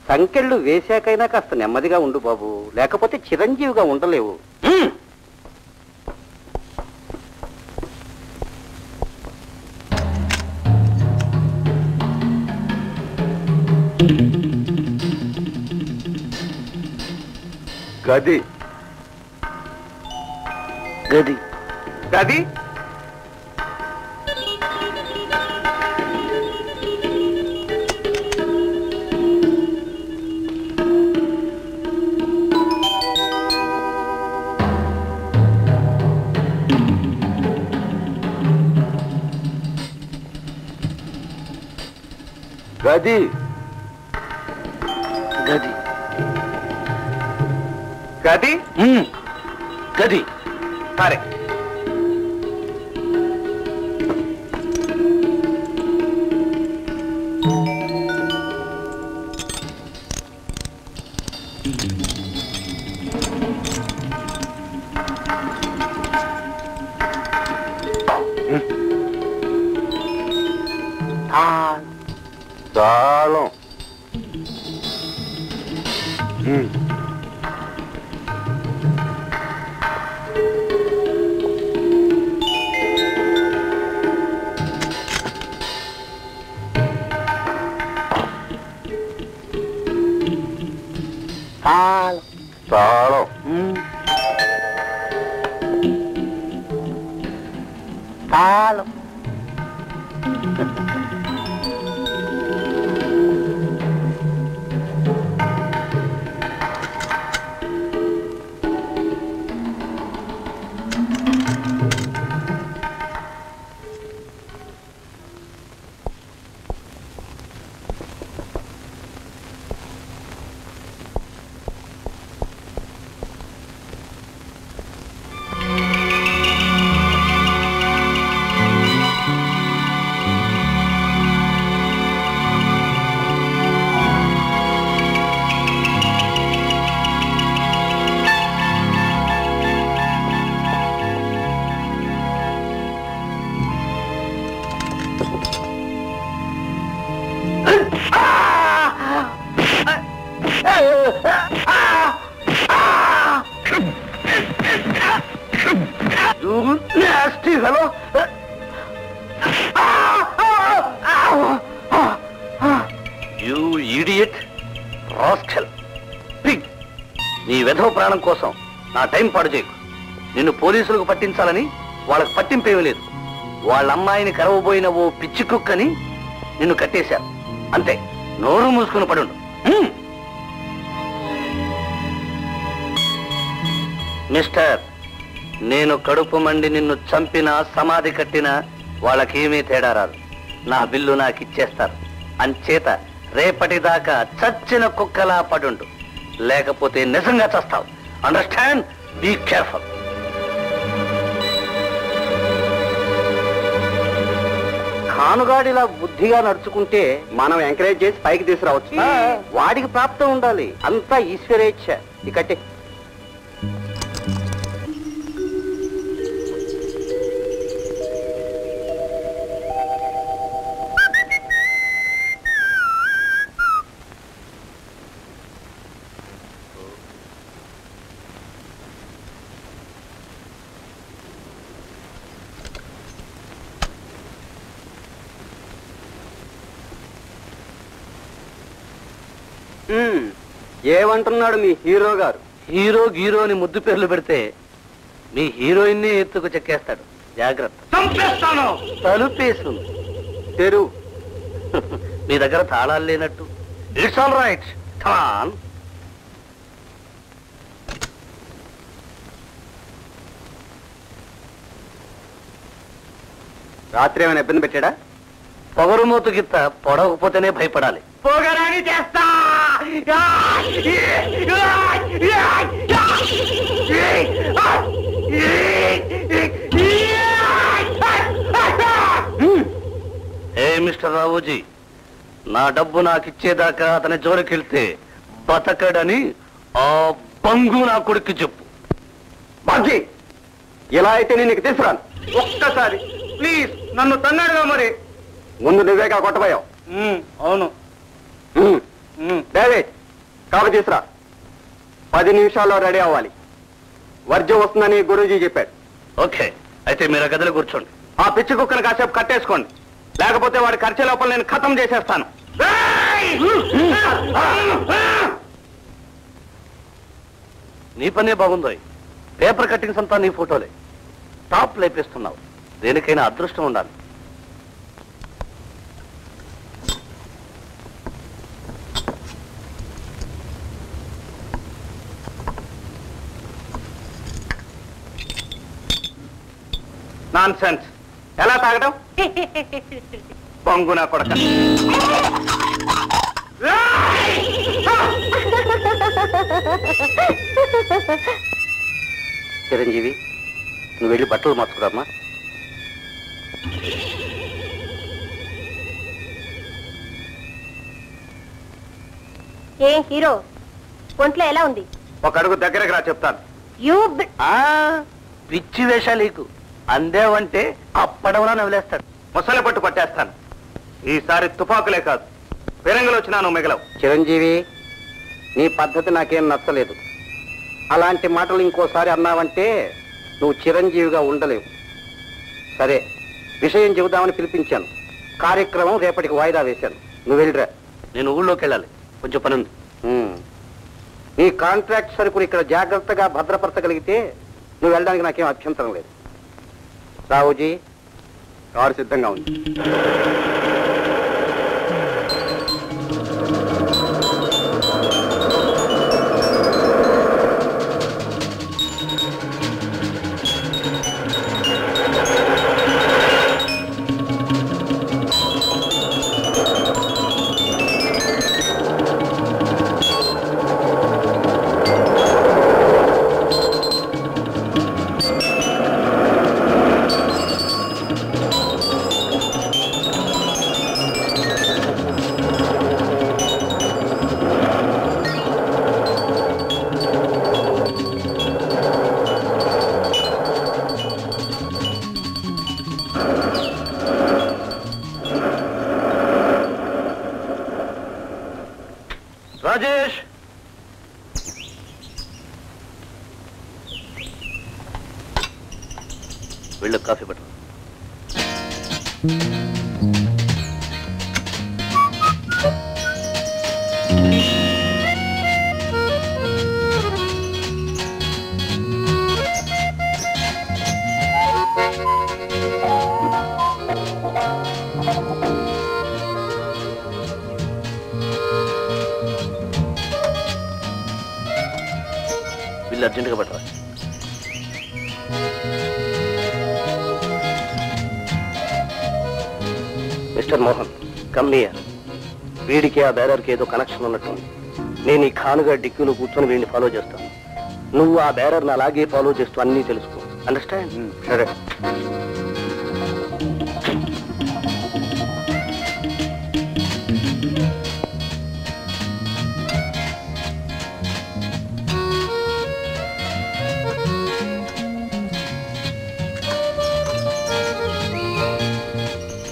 సంకెళ్ళు వేశాకైనా కాస్త నెమ్మదిగా ఉండు బాబు, లేకపోతే చిరంజీవిగా ఉండలేవు. గది గది గది గది గది గది గది సరే. తాళం తాళం తాళం నీ వెధవ ప్రాణం కోసం నా టైం పాడు చేయకు. నిన్ను పోలీసులకు పట్టించాలని వాళ్ళకు పట్టింపేమీ లేదు. వాళ్ళ అమ్మాయిని కరవబోయిన ఓ పిచ్చి కుక్కని నిన్ను కట్టేశారు అంతే. నోరు మూసుకుని పడుండు. మిస్టర్, నేను కడుపు మండి నిన్ను చంపినా సమాధి కట్టినా వాళ్ళకేమీ తేడా రాదు. నా బిల్లు నాకు ఇచ్చేస్తారు. అంచేత రేపటిదాకా చచ్చిన కుక్కలా పడుండు, లేకపోతే నిజంగా చస్తావు. అండర్స్టాండ్? Be careful. ఖానుగాడిలా బుద్ధిగా నడుచుకుంటే మనం ఎంకరేజ్ చేసి పైకి తీసుకురావచ్చు. వాడికి ప్రాప్తం ఉండాలి. అంతా ఈశ్వరేచ్ఛ. ఇకట్టే ఏమంటున్నాడు మీ హీరో గారు? హీరో గీరోని ముద్దు పేర్లు పెడితే మీ హీరోయిన్ ని ఎత్తుకు చెక్కేస్తాడు. జాగ్రత్త. తలుపేసు తెరువు. మీ దగ్గర తాళాలు లేనట్టు. It's all right. కమాన్. రాత్రి ఏమైనా ఇబ్బంది పెట్టాడా? పొగరుమూతు గిత్త పొడవకపోతేనే భయపడాలి. పొగరాని చేస్తా. ఏ మిస్టర్ రావుజీ, నా డబ్బు నాకు ఇచ్చేదాకా అతని జోలికెళ్తే బతకడని ఆ బంగు నా కొడుక్కి చెప్పు. బాజీ, ఇలా అయితే నేను నీకు తీసుకురాను. ఒక్కసారి ప్లీజ్ నన్ను తన్నాడుగా మరి. ముందు నువ్వేగా కొట్టబోయావు. అవును. డేవిడ్ కాపు తీసురా. 10 నిమిషాల్లో రెడీ అవ్వాలి. వర్జం వస్తుందని గురూజీ చెప్పాడు. ఓకే, అయితే మీరు గదిలో కూర్చోండి. ఆ పిచ్చి కుక్కను కాసేపు కట్టేసుకోండి, లేకపోతే వాడి ఖర్చు లోపల నేను ఖతం చేసేస్తాను. నీ పనే బాగుందో. పేపర్ కట్టింగ్స్ అంతా నీ ఫోటోలే. టాప్ లేపేస్తున్నావు. దేనికైనా అదృష్టం ఉండాలి. Non sense. ఎలా తాగడం? పొంగునా కొడక. చిరంజీవి, నువ్వు వెళ్ళి బట్టలు మార్చుకురామ్మా. ఏ హీరో, ఒంట్లో ఎలా ఉంది? ఒక అడుగు దగ్గరకు రా చెప్తాను. పిచ్చి వేషాలీకు అందేవంటే అప్పడవలా నవ్వులేస్తాడు. ముసలి పట్టు పట్టేస్తాను. ఈసారి తుపాకులే కాదు, ఫిరంగులు వచ్చినా నువ్వు మిగలవు. చిరంజీవి, నీ పద్ధతి నాకేం నచ్చలేదు. అలాంటి మాటలు ఇంకోసారి అన్నావంటే నువ్వు చిరంజీవిగా ఉండలేవు. సరే, విషయం చెబుదామని పిలిపించాను. కార్యక్రమం రేపటికి వాయిదా వేశాను. నువ్వు వెళ్ళిరా. నేను ఊళ్ళోకి వెళ్ళాలి, కొంచెం పని ఉంది. నీ కాంట్రాక్ట్ సరుకులు ఇక్కడ జాగ్రత్తగా భద్రపరచగలిగితే నువ్వు వెళ్ళడానికి నాకేం అభ్యంతరం లేదు. రావుజీ, కారు సిద్ధంగా ఉంది. రాజేష్, వీళ్ళు కాఫీ పట్టు. వీళ్ళు అర్జెంటుగా పట్టరా. మిస్టర్ మోహన్, కమ్మియర్. వీడికి ఆ బేరర్కి ఏదో కనెక్షన్ ఉన్నట్టుంది. నేను ఈ ఖానుగా డిక్కీలో కూర్చొని వీడిని ఫాలో చేస్తాను. నువ్వు ఆ బేరర్ని అలాగే ఫాలో చేస్తూ అన్నీ తెలుసుకో. అండర్స్టాండ్? సరే.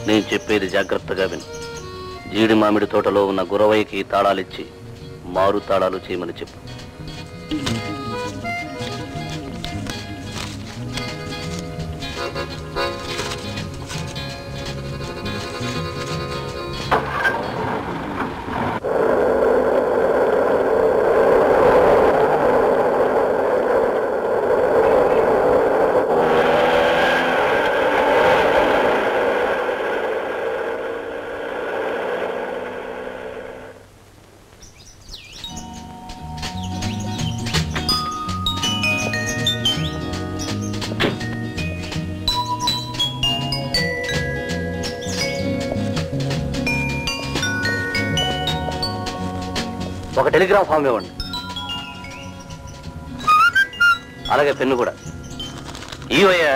నేను చెప్పేది జాగ్రత్తగా విను. జీడి మామిడి తోటలో ఉన్న గురవయ్యకి తాళాలిచ్చి మారు తాళాలు చేయమని చెప్పు. ఒక టెలిగ్రామ్ ఫామ్ ఇవ్వండి. అలాగే పెన్ను కూడా ఇవయ్యా.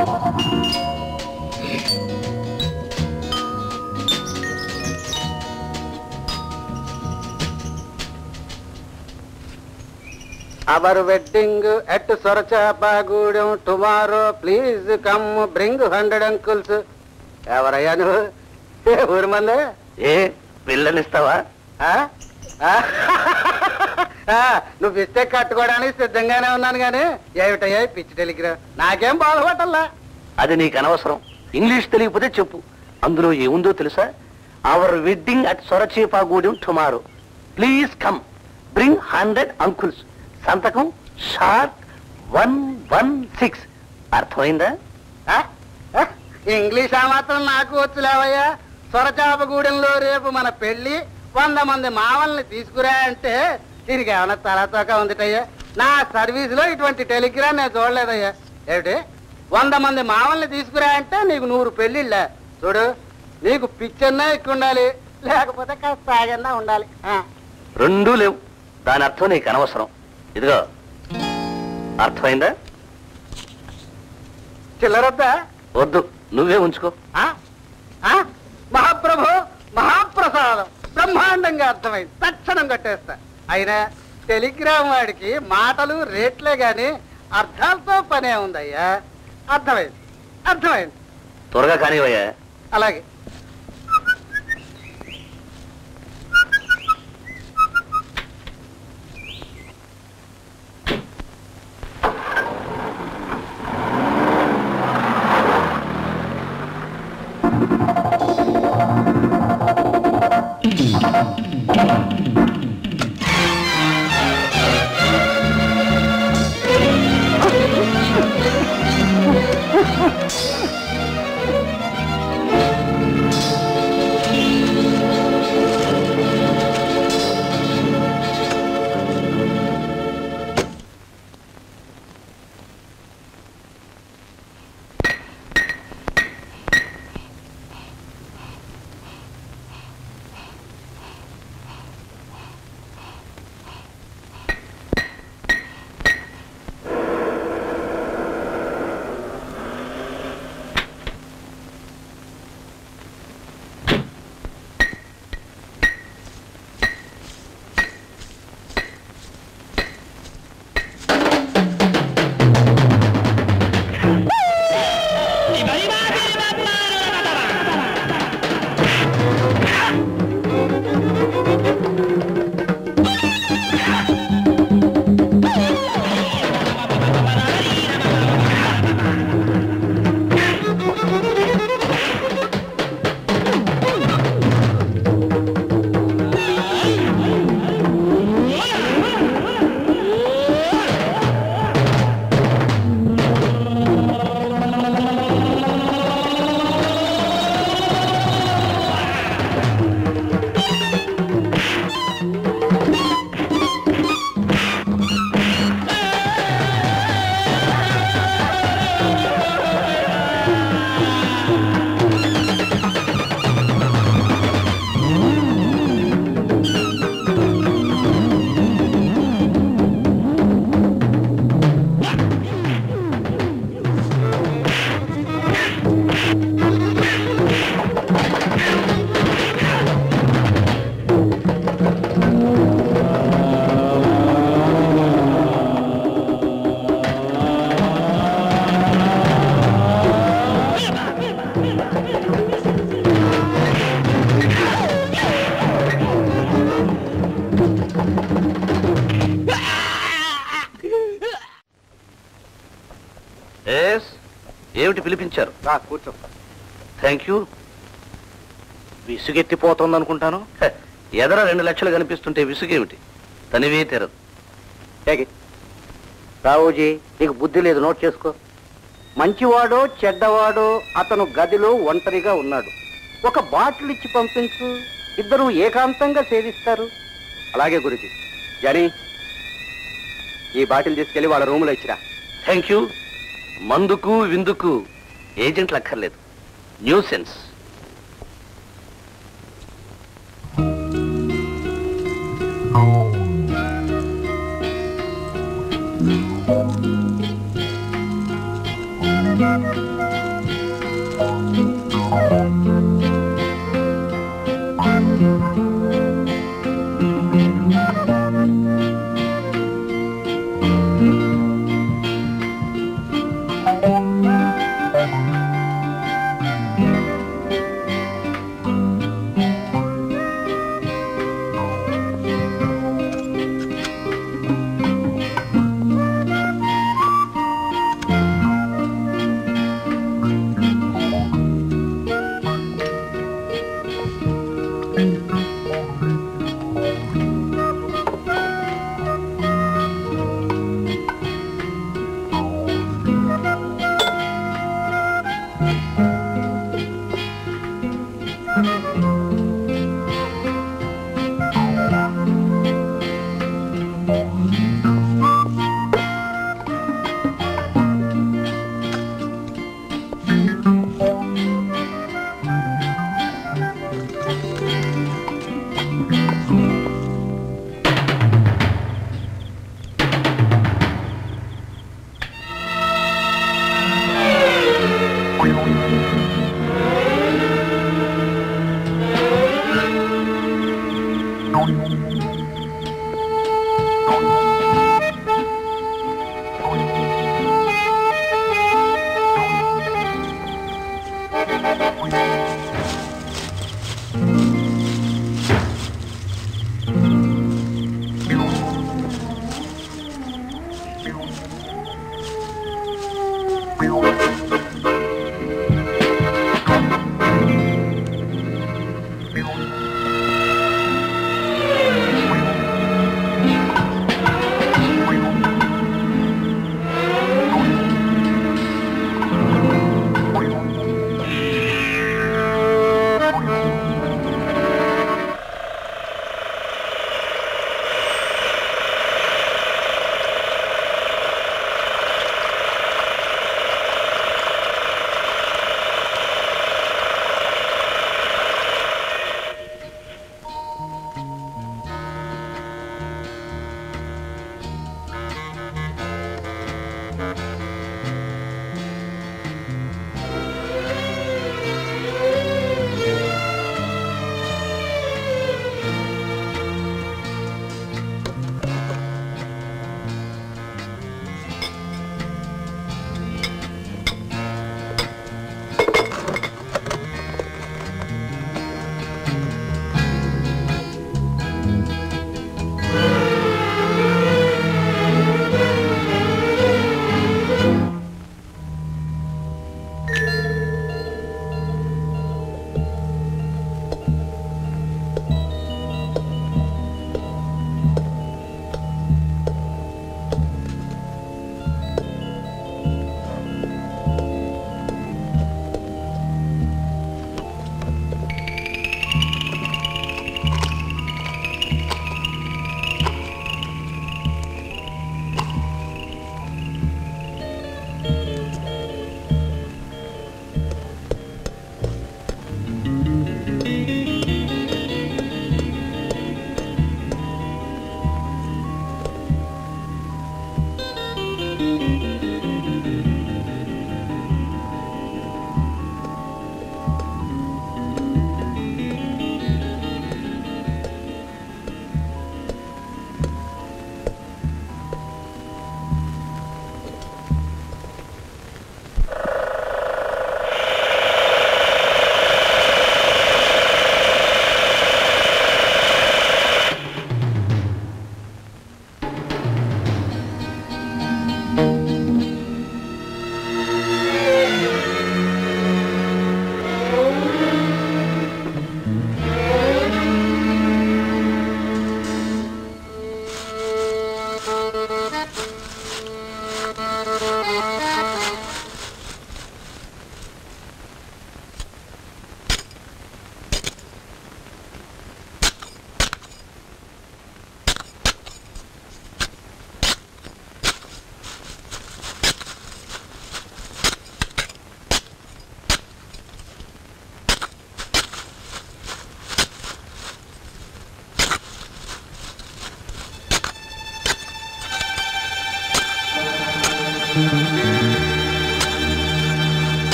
Our wedding at Sorachapagudam tomorrow. Please come bring 100 uncles. ఎవరయ్యా నువ్వు? ఊరి మంది ఏ పిల్లనిస్తావా? నువ్వు ఇస్తే కట్టుకోవడానికి సిద్ధంగానే ఉన్నాను గానీ ఏమిటయ్యా పిచ్చి టెలిగ్రామ్? నాకేం బాధపడల్లా. అది నీకు అనవసరం. ఇంగ్లీష్ తెలియకపోతే చెప్పు. అందులో ఏముందో తెలుసా? Our wedding at Sorachepagudem tomorrow. Please come bring 100 uncles. సంతకం షార్ట్ 116. అర్థమైందా? ఇంగ్లీష్ ఆ మాత్రం నాకు వచ్చులేవయ్యా. సొరచాపగూడెంలో రేపు మన పెళ్లి, 100 మంది మావల్ని తీసుకురా అంటే దీనికి ఏమైనా తలతోక ఉందిటయ్యా? నా సర్వీసులో ఇటువంటి టెలిగ్రామ్ నేను చూడలేదయ్యా. ఏమిటి 100 మంది మావల్ని తీసుకురా అంటే నీకు 100 పెళ్లిళ్ళా? చూడు, నీకు పిచ్చన్నా ఎక్కువ ఉండాలి, లేకపోతే కాస్త సాగన్నా ఉండాలి. రెండూ లేవు. దాని అర్థం నీకు అనవసరం. ఇదిగో, అర్థమైందా? చిల్లరొద్దా? వద్దు, నువ్వే ఉంచుకో. మహాప్రభు, మహాప్రసాదం. బ్రహ్మాండంగా అర్థమైంది. తక్షణం కట్టేస్తా. అయినా టెలిగ్రామ్ వాడికి మాటలు రేట్లే గాని అర్థాలతో పనే ఉందయ్యా. అర్థమైంది, అర్థమైంది. త్వరగా కానివయ్యా. అలాగే. ఏమిటి పిలిపించారు? కూర్చో. Thank you. విసుగెత్తిపోతుంది అనుకుంటాను. ఎదర 2 లక్షలు కనిపిస్తుంటే విసుగేమిటి? తనివే తెరదు. రావుజీ, నీకు బుద్ధి లేదు, నోట్ చేసుకో. మంచివాడో చెడ్డవాడో అతను గదిలో ఒంటరిగా ఉన్నాడు. ఒక బాటిల్ ఇచ్చి పంపించు, ఇద్దరు ఏకాంతంగా సేవిస్తారు. అలాగే గురుజీ. జని, ఈ బాటిల్ తీసుకెళ్లి వాళ్ళ రూములో ఇచ్చిరా. Thank you. మందుకు విందుకు ఏజెంట్లు అక్కర్లేదు. న్యూసెన్స్.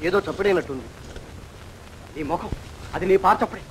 ఏదో చప్పుడైనట్టుంది. నీ ముఖం అది నీ పాత చప్పుడే.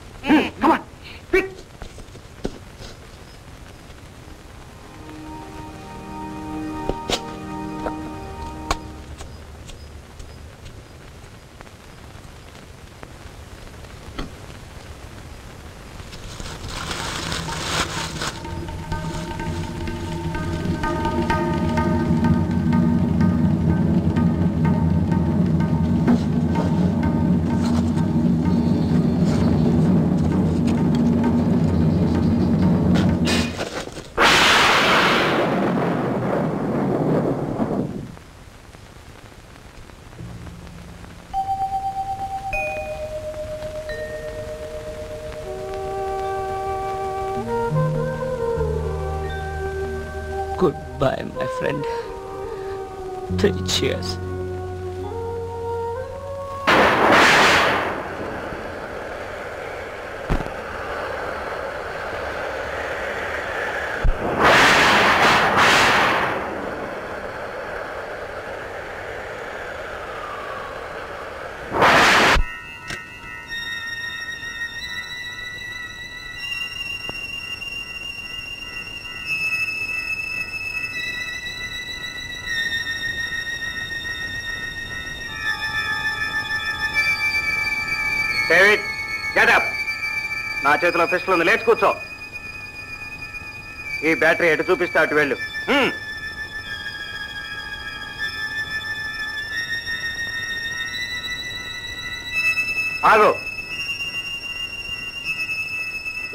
Goodbye, my friend. 3 cheers. David, get up. నా చేతిలో పిస్టల్ ఉంది, లేచి కూర్చో. ఈ బ్యాటరీ ఎటు చూపిస్తే అటు వెళ్ళు. ఆగు.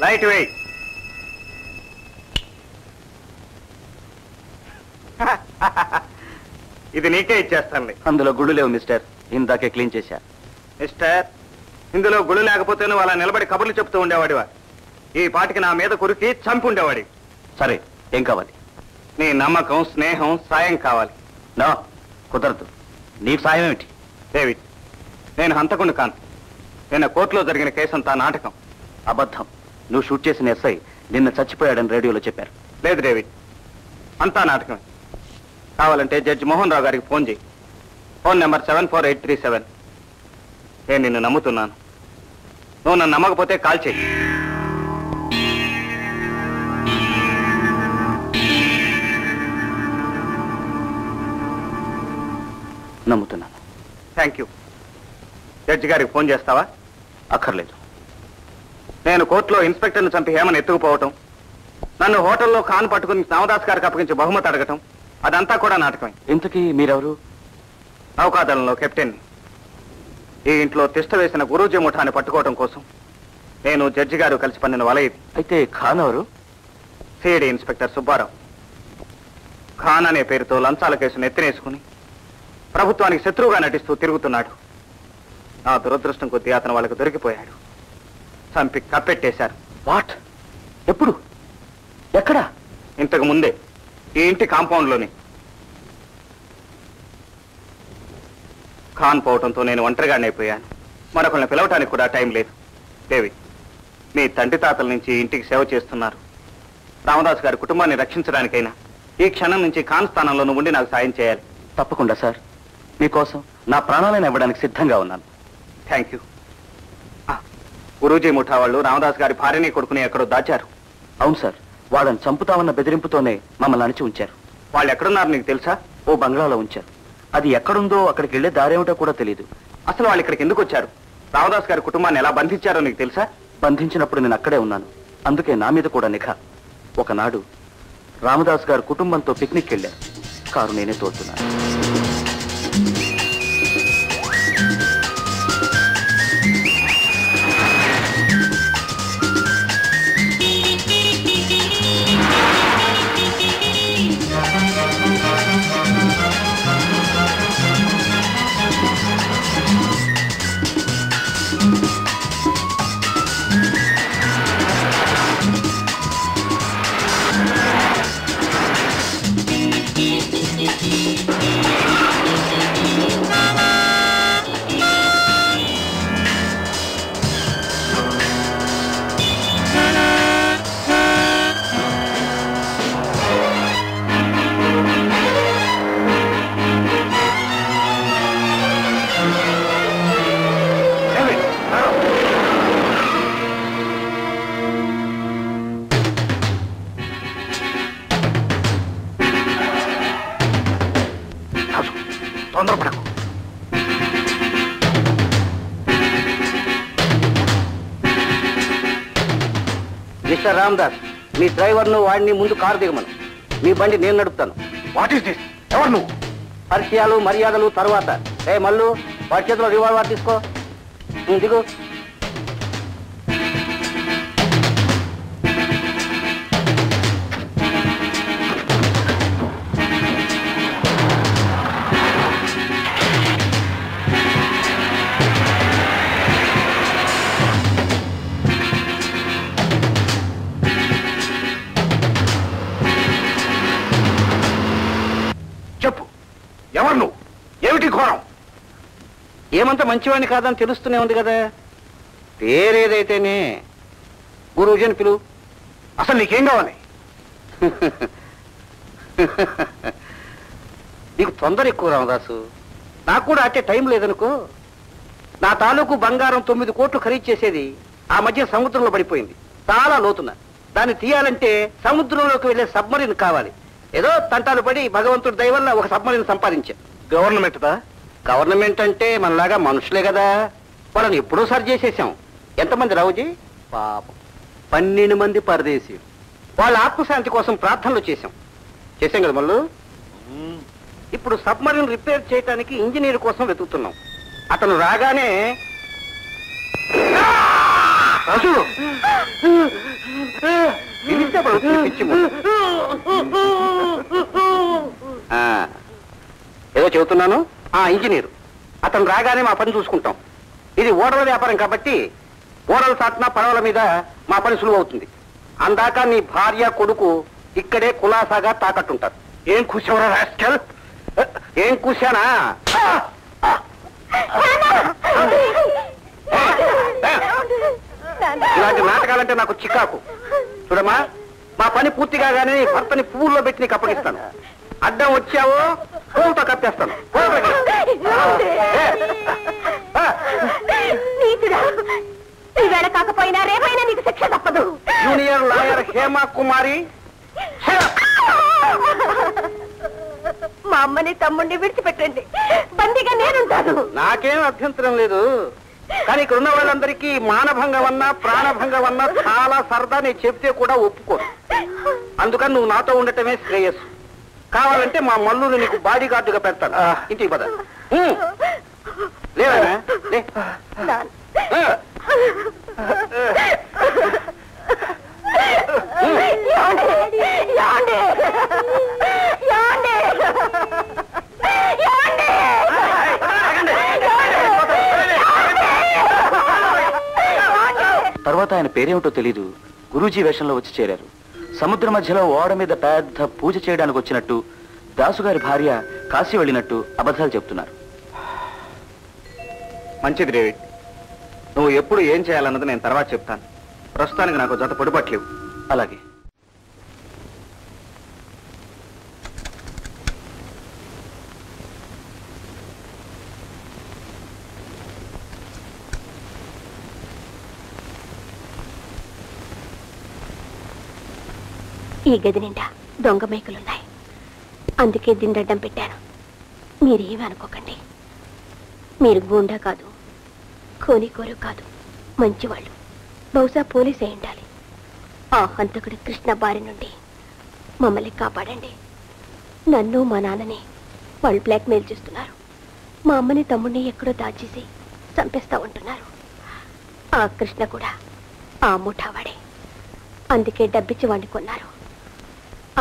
లైట్ వేయి. ఇది నీకే ఇచ్చేస్తాను. అందులో గుళ్ళు లేవు మిస్టర్, ఇందాకే క్లీన్ చేశా. మిస్టర్, ఇందులో గుళ్ళు లేకపోతే నువ్వు అలా నిలబడి కబుర్లు చెప్తూ ఉండేవాడివా? ఈ పాటికి నా మీద కురికి చంపి ఉండేవాడి. సరే, ఏం కావాలి? నీ నమ్మకం, స్నేహం, సాయం కావాలి. నా కుదరదు. నీకు సాయం ఏమిటి? డేవిడ్, నేను హంతకుండా కాను. నిన్న కోర్టులో జరిగిన కేసు అంతా నాటకం. అబద్ధం. నువ్వు షూట్ చేసిన ఎస్ఐ నిన్న చచ్చిపోయాడని రేడియోలో చెప్పారు. లేదు డేవిడ్, అంతా నాటకమే. కావాలంటే జడ్జి మోహన్ రావు గారికి ఫోన్ చేయి. Phone number 74837. నేను నిన్ను నమ్ముతున్నాను. నువ్వు నన్ను నమ్మకపోతే కాల్ చేయి. నమ్ముతున్నాను. Thank you. జడ్జి గారికి ఫోన్ చేస్తావా? అక్కర్లేదు. నేను కోర్టులో ఇన్స్పెక్టర్ను చంపి హేమను ఎత్తుకుపోవటం, నన్ను హోటల్లో ఖాన్ పట్టుకుని నవదాస్ గారికి అప్పగించి బహుమతి అడగటం, అదంతా కూడా నాటకమే. ఇంతకీ మీరెవరు? నౌకాదళంలో కెప్టెన్. ఈ ఇంట్లో తిష్ట వేసిన గురూజీ ముఠాన్ని పట్టుకోవడం కోసం నేను జడ్జి గారు కలిసి పన్నిన వల ఇది. అయితే ఖాన్ ఎవరు? CID inspector Subbarao. ఖాన్ అనే పేరుతో లంచాల కేసును ఎత్తినేసుకుని ప్రభుత్వానికి శత్రువుగా నటిస్తూ తిరుగుతున్నాడు. నా దురదృష్టం కొద్దీ అతను వాళ్ళకు దొరికిపోయాడు. చంపి కప్పెట్టేశారు. వాట్? ఎప్పుడు? ఎక్కడ? ఇంతకు ముందే ఈ ఇంటి కాంపౌండ్లోని. ఖాన్ పోవటంతో నేను ఒంటరిగానే అయిపోయాను. మరొకరిని పిలవటానికి కూడా టైం లేదు. దేవి, మీ తండ్రి తాతల నుంచి ఇంటికి సేవ చేస్తున్నారు. రామదాస్ గారి కుటుంబాన్ని రక్షించడానికైనా ఈ క్షణం నుంచి ఖాన్ స్థానంలో నువ్వు ఉండి నాకు సాయం చేయాలి. తప్పకుండా సార్. మీకోసం నా ప్రాణాలను ఇవ్వడానికి సిద్ధంగా ఉన్నాను. Thank you. గురూజీ ముఠా వాళ్ళు రామదాస్ గారి భార్యని కొడుకుని ఎక్కడో దాచారు. అవును సార్. వాళ్ళని చంపుతామన్న బెదిరింపుతోనే మమ్మల్ని అణిచి ఉంచారు. వాళ్ళు ఎక్కడున్నారు నీకు తెలుసా? ఓ బంగ్లాలో ఉంచారు. అది ఎక్కడుందో అక్కడికి వెళ్లే దారేమిటో కూడా తెలియదు. అసలు వాళ్ళు ఇక్కడికి ఎందుకు వచ్చారు? రామదాస్ గారి కుటుంబాన్ని ఎలా బంధించారో నీకు తెలుసా? బంధించినప్పుడు నేను అక్కడే ఉన్నాను. అందుకే నా మీద కూడా నిఘా. ఒకనాడు రామదాస్ గారు కుటుంబంతో పిక్నిక్ వెళ్ళారు. కారు నేనే తోలుతున్నాను. తొందరపడకు. మిస్టర్ రామదాస్, మీ డ్రైవర్ను వాడిని ముందు కారు దిగమను. మీ బండి నేను నడుపుతాను. What is this? ఎవరు నువ్వు? పరిచయాలు మర్యాదలు తర్వాత. మల్లు, వాడి చేతిలో రివాల్వర్ తీసుకో. దిగు. చెప్పు, ఎవరు నువ్వు? ఏమిటి ఘోరం? ఏమంత మంచివాడిని కాదని తెలుస్తూనే ఉంది కదా. పేరేదైతేనే గురూజీ అని పిలువు. అసలు నీకేం కావాలి? నీకు తొందర ఎక్కువ రామదాసు. నాకు కూడా అట్టే టైం లేదనుకో. నా తాలూకు బంగారం 9 కోట్లు ఖరీదు చేసేది ఆ మధ్య సముద్రంలో పడిపోయింది, చాలా లోతున. దాన్ని తీయాలంటే సముద్రంలోకి వెళ్లే సబ్మరీన్ కావాలి. ఏదో తంటాలు పడి భగవంతుడి దయ వల్ల ఒక సబ్మరీన్ సంపాదించా. గవర్నమెంట్ దా? గవర్నమెంట్ అంటే మనలాగా మనుషులే కదా, వాళ్ళని ఎప్పుడో సరి చేసేసాం. ఎంతమంది రావుజీ? పాపం 12 మంది పరదేశీ. వాళ్ళ ఆత్మశాంతి కోసం ప్రార్థనలు చేశాం కదా మళ్ళు. ఇప్పుడు సబ్మరీన్ రిపేర్ చేయడానికి ఇంజనీర్ కోసం వెతుకుతున్నాం. అతను రాగానే ఏదో చెబుతున్నాను. ఇంజనీరు అతను రాగానే మా పని చూసుకుంటాం. ఇది ఓడల వ్యాపారం కాబట్టి ఓడల సాటిన పడవల మీద మా పని సులువు అవుతుంది. అందాక నీ భార్య కొడుకు ఇక్కడే కులాసాగా తాకట్టుంటారు. ఏం కూర్చోవరా రాస్కల్? ఏం కూర్చానా? ఇలాంటి నాటకాలంటే నాకు చికాకు. చూడమ్మా, మా పని పూర్తి కాగానే నీ భర్తని పువ్వుల్లో పెట్టి నీకు అప్పగిస్తాను. అడ్డం వచ్చావో పువ్వుతో కప్పేస్తాను. ఈవేళ కాకపోయినా రేపైనా నీకు శిక్ష తప్పదు. జూనియర్ లాయర్ హేమా కుమారి, మా అమ్మని తమ్ముడిని విడిచిపెట్టండి, బందీగా నేనుంటాను. నాకేం అభ్యంతరం లేదు. కానీ ఇక్కడ ఉన్న వాళ్ళందరికీ మానభంగం అన్నా ప్రాణభంగం అన్నా చాలా సరదా. నేను చెప్తే కూడా ఒప్పుకోను. అందుకని నువ్వు నాతో ఉండటమే శ్రేయస్సు. కావాలంటే మా మల్లుని నీకు బాడీ గార్డుగా పెడతాను. ఇంటికి పద. లేవనా? తర్వాత ఆయన పేరేమిటో తెలీదు, గురూజీ వేషంలో వచ్చి చేరారు. సముద్ర మధ్యలో ఓడ మీద పెద్ద పూజ చేయడానికి వచ్చినట్టు, దాసుగారి భార్య కాశీ వెళ్ళినట్టు అబద్ధాలు చెప్తున్నారు. మంచిది డేవిడ్, నువ్వు ఎప్పుడు ఏం చేయాలన్నది నేను తర్వాత చెప్తాను. ప్రస్తుతానికి నాకు జత పొడిపట్లేవు. అలాగే. ఈ గది నిండా దొంగ మేకలున్నాయి, అందుకే దిండడ్డం పెట్టాను. మీరేమీ అనుకోకండి. మీరు గూండా కాదు, కోనికోరు కాదు, మంచివాళ్ళు. బహుశా పోలీసే ఉండాలి. ఆ హంతకుడి కృష్ణ బారి నుండి మమ్మల్ని కాపాడండి. నన్ను మా నాన్నని వాళ్ళు బ్లాక్మెయిల్ చేస్తున్నారు. మా అమ్మని తమ్ముడిని ఎక్కడో దాచేసి చంపేస్తా ఉంటున్నారు. ఆ కృష్ణ కూడా ఆ ముఠావాడే. అందుకే డబ్బిచ్చి వాడిని కొన్నారు.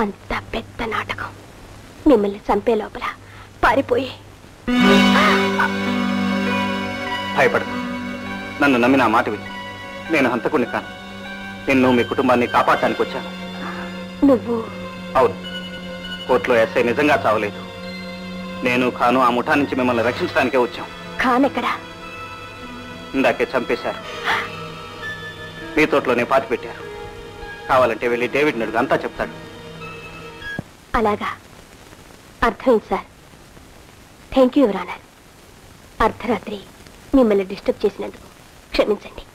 అంత పెద్ద నాటకం. మిమ్మల్ని చంపే లోపల పారిపోయి. భయపడదు, నన్ను నమ్మి నా మాట విని. నేను హంతకుడిని కాను. నిన్ను మీ కుటుంబాన్ని కాపాడటానికి వచ్చాను. నువ్వు? అవును, కోర్టులో ఎస్ఐ నిజంగా చావలేదు. నేను ఖాను ఆ ముఠా నుంచి మిమ్మల్ని రక్షించడానికే వచ్చాం. ఖాన్ ఎక్కడా? ఇందాకే చంపేశారు. మీ తోటలోనే పాతి పెట్టారు. కావాలంటే వెళ్ళి డేవిడ్ నడుగు, అంతా చెప్తాడు. అలాగా, అర్థమైంది sir. Thank you your honour. అర్ధరాత్రి మిమ్మల్ని డిస్టర్బ్ చేసినందుకు క్షమించండి.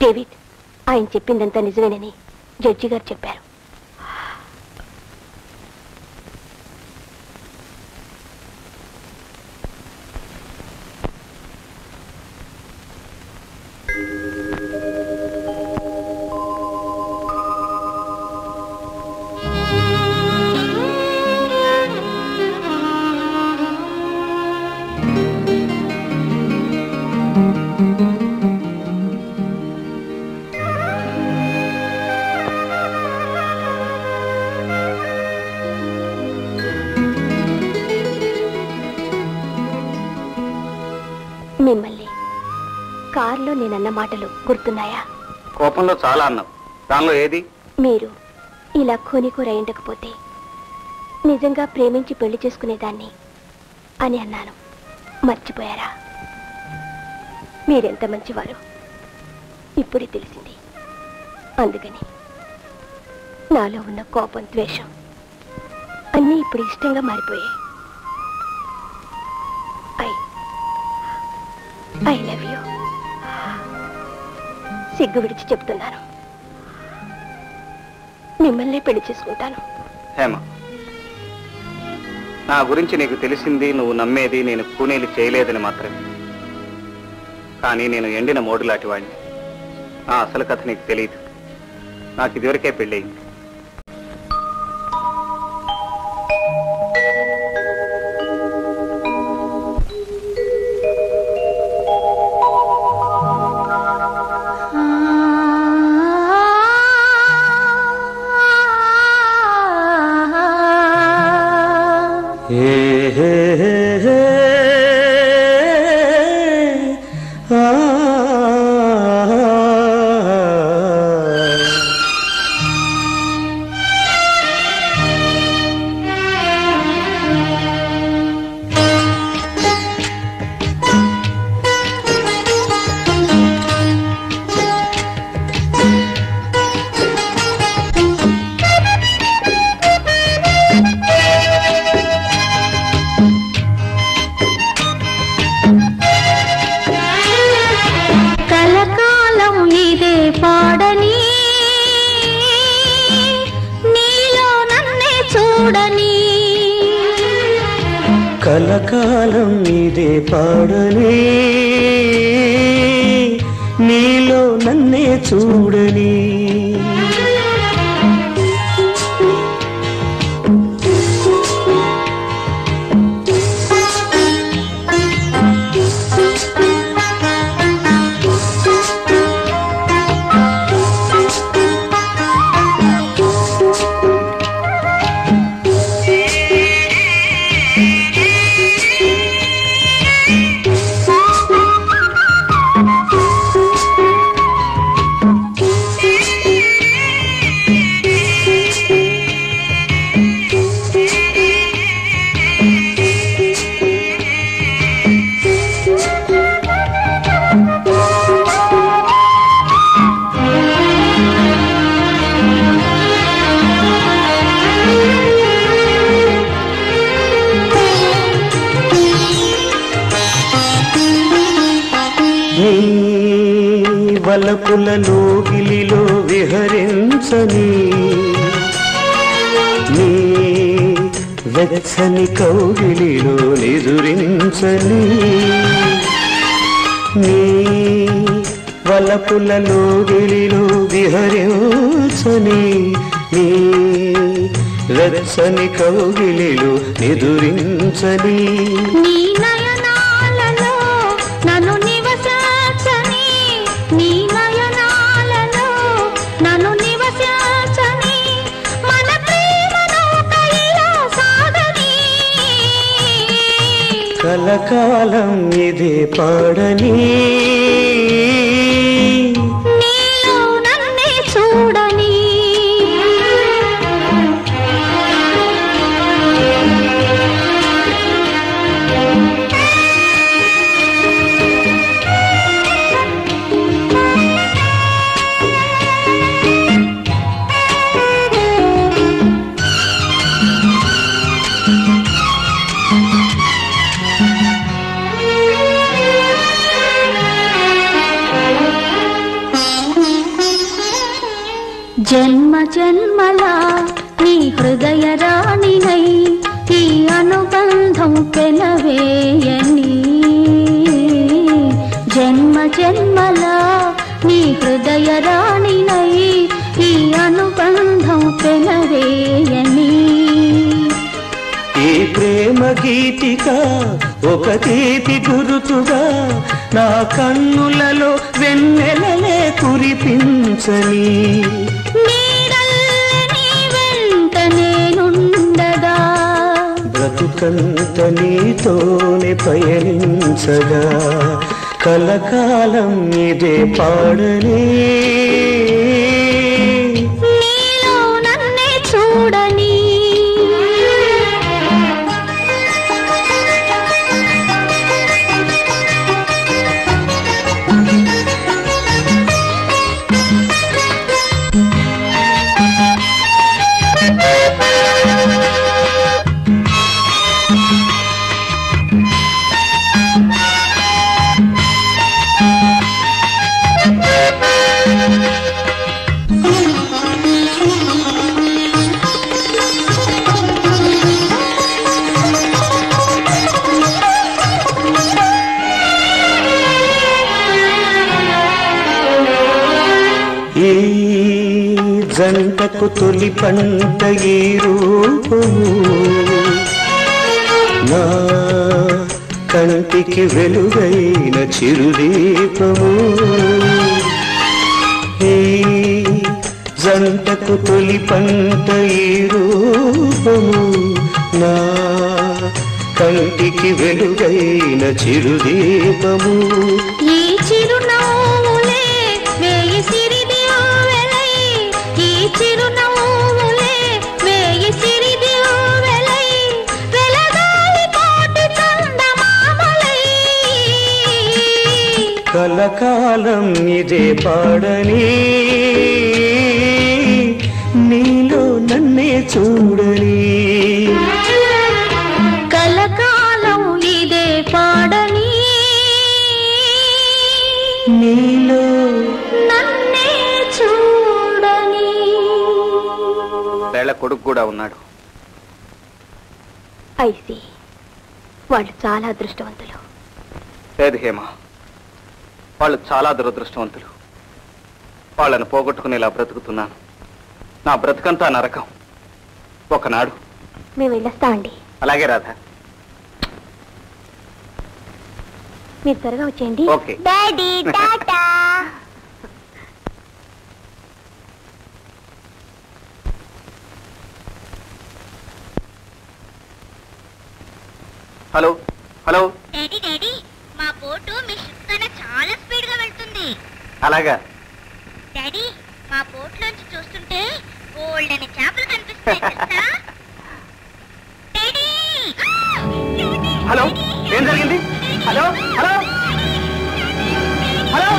డేవిడ్, ఆయన చెప్పిందంతా నిజమేనని జడ్జి గారు చెప్పారు. మిమ్మల్ని కారులో నేనన్న మాటలు గుర్తున్నాయా? కోపంలో చాలా అన్నావు, దానిలో ఏది? మీరు ఇలా ఖూనీకూర అయిండకపోతే నిజంగా ప్రేమించి పెళ్లి చేసుకునేదాన్ని అని అన్నాను. మర్చిపోయారా? మీరెంత మంచివారు ఇప్పుడే తెలిసింది. అందుకని నాలో ఉన్న కోపం, ద్వేషం అన్నీ ఇప్పుడు ఇష్టంగా మారిపోయాయి. I love you. సిగ్గు విడిచి చెప్తున్నాను, మిమ్మల్ని పెళ్లి చేసుకుంటాను. హేమ, నా గురించి నీకు తెలిసింది, నువ్వు నమ్మేది నేను కూనీలు చేయలేదని మాత్రమే. కానీ నేను ఎండిన మోడు లాంటి వాడిని. నా అసలు కథ నీకు తెలియదు. నాకు ఇదివరకే పెళ్ళయింది. కలకాలం ఇదే పాడని, నీలో నన్నే చూడని. వలపులలో గిలిలో విహరించని, నీ వెచ్చని కౌగిలిలో నిదురించని. నీ వలపులలో గిలిలో విహరించని, నీ వెచ్చని కౌగిలిలో నిదురించని నీ నయనాలలో నన్ను నివసించని నీ నయనాలలో నన్ను నివసించని మన ప్రేమను కైలా సాగని కలకాలం ఇదే పాడని నీలో నన్నే చూడని జన్మ జన్మలా నీ హృదయ రాణినై ఈ అనుబంధం పెనవేయని జన్మ జన్మలా నీ హృదయ రాణినై ఈ అనుబంధం పెనవేయని ఈ ప్రేమ గీతిక ఒక తీపి గురుతుగా నా కన్నులలో వెన్నెలలే కురిపించని నీడల్లని వెంట నేనుండగా బ్రతుకంత నీతోనే పయనించగా కలకాలం ఇదే పాడని నీలో నన్నే చూడని ఈ జంటకు తొలి పంట ఈ రూపము నా కంటికి వెలుగైన చిరుదీపము ఈ జంటకు తొలి పంట ఈ రూపము నా కంటికి వెలుగైన చిరుదీపము ఈ చిరునవ్వులే వేయి సిరిదివ్వెలై ఈ చిరునవ్వులే వేయి సిరిదివ్వెలై వెలగాలి కోటి చందమామలై కలకాలం ఇదే పాడని నీలో నన్నే చూడని కలకాలం ఇదే పాడని నీలో నన్నే చూడని వేళ కొడుకు కూడా ఉన్నాడు. ఐసి వాళ్ళు చాలా అదృష్టవంతులు. లేదు హేమ, వాళ్ళు చాలా దురదృష్టవంతులు. వాళ్ళను పోగొట్టుకునేలా బ్రతుకుతున్నాను. నా బ్రతుకంతా నరకం. ఒకనాడు మేము వెళ్ళొస్తామండి. అలాగే రాధా. మీరు త్వరగా వచ్చేయండి. Okay. Daddy Tata. Hello hello. Daddy daddy మా బోటు మీ షిప్ కన్నా చాలా స్పీడ్ గా వెళ్తుంది. అలాగా? డాడీ మా బోట్ లోంచి చూస్తుంటే గోల్డ్ అనే చేపలు కనిపిస్తాయి తెలుసా? డాడీ హలో, ఏం జరిగింది? Hello hello hello.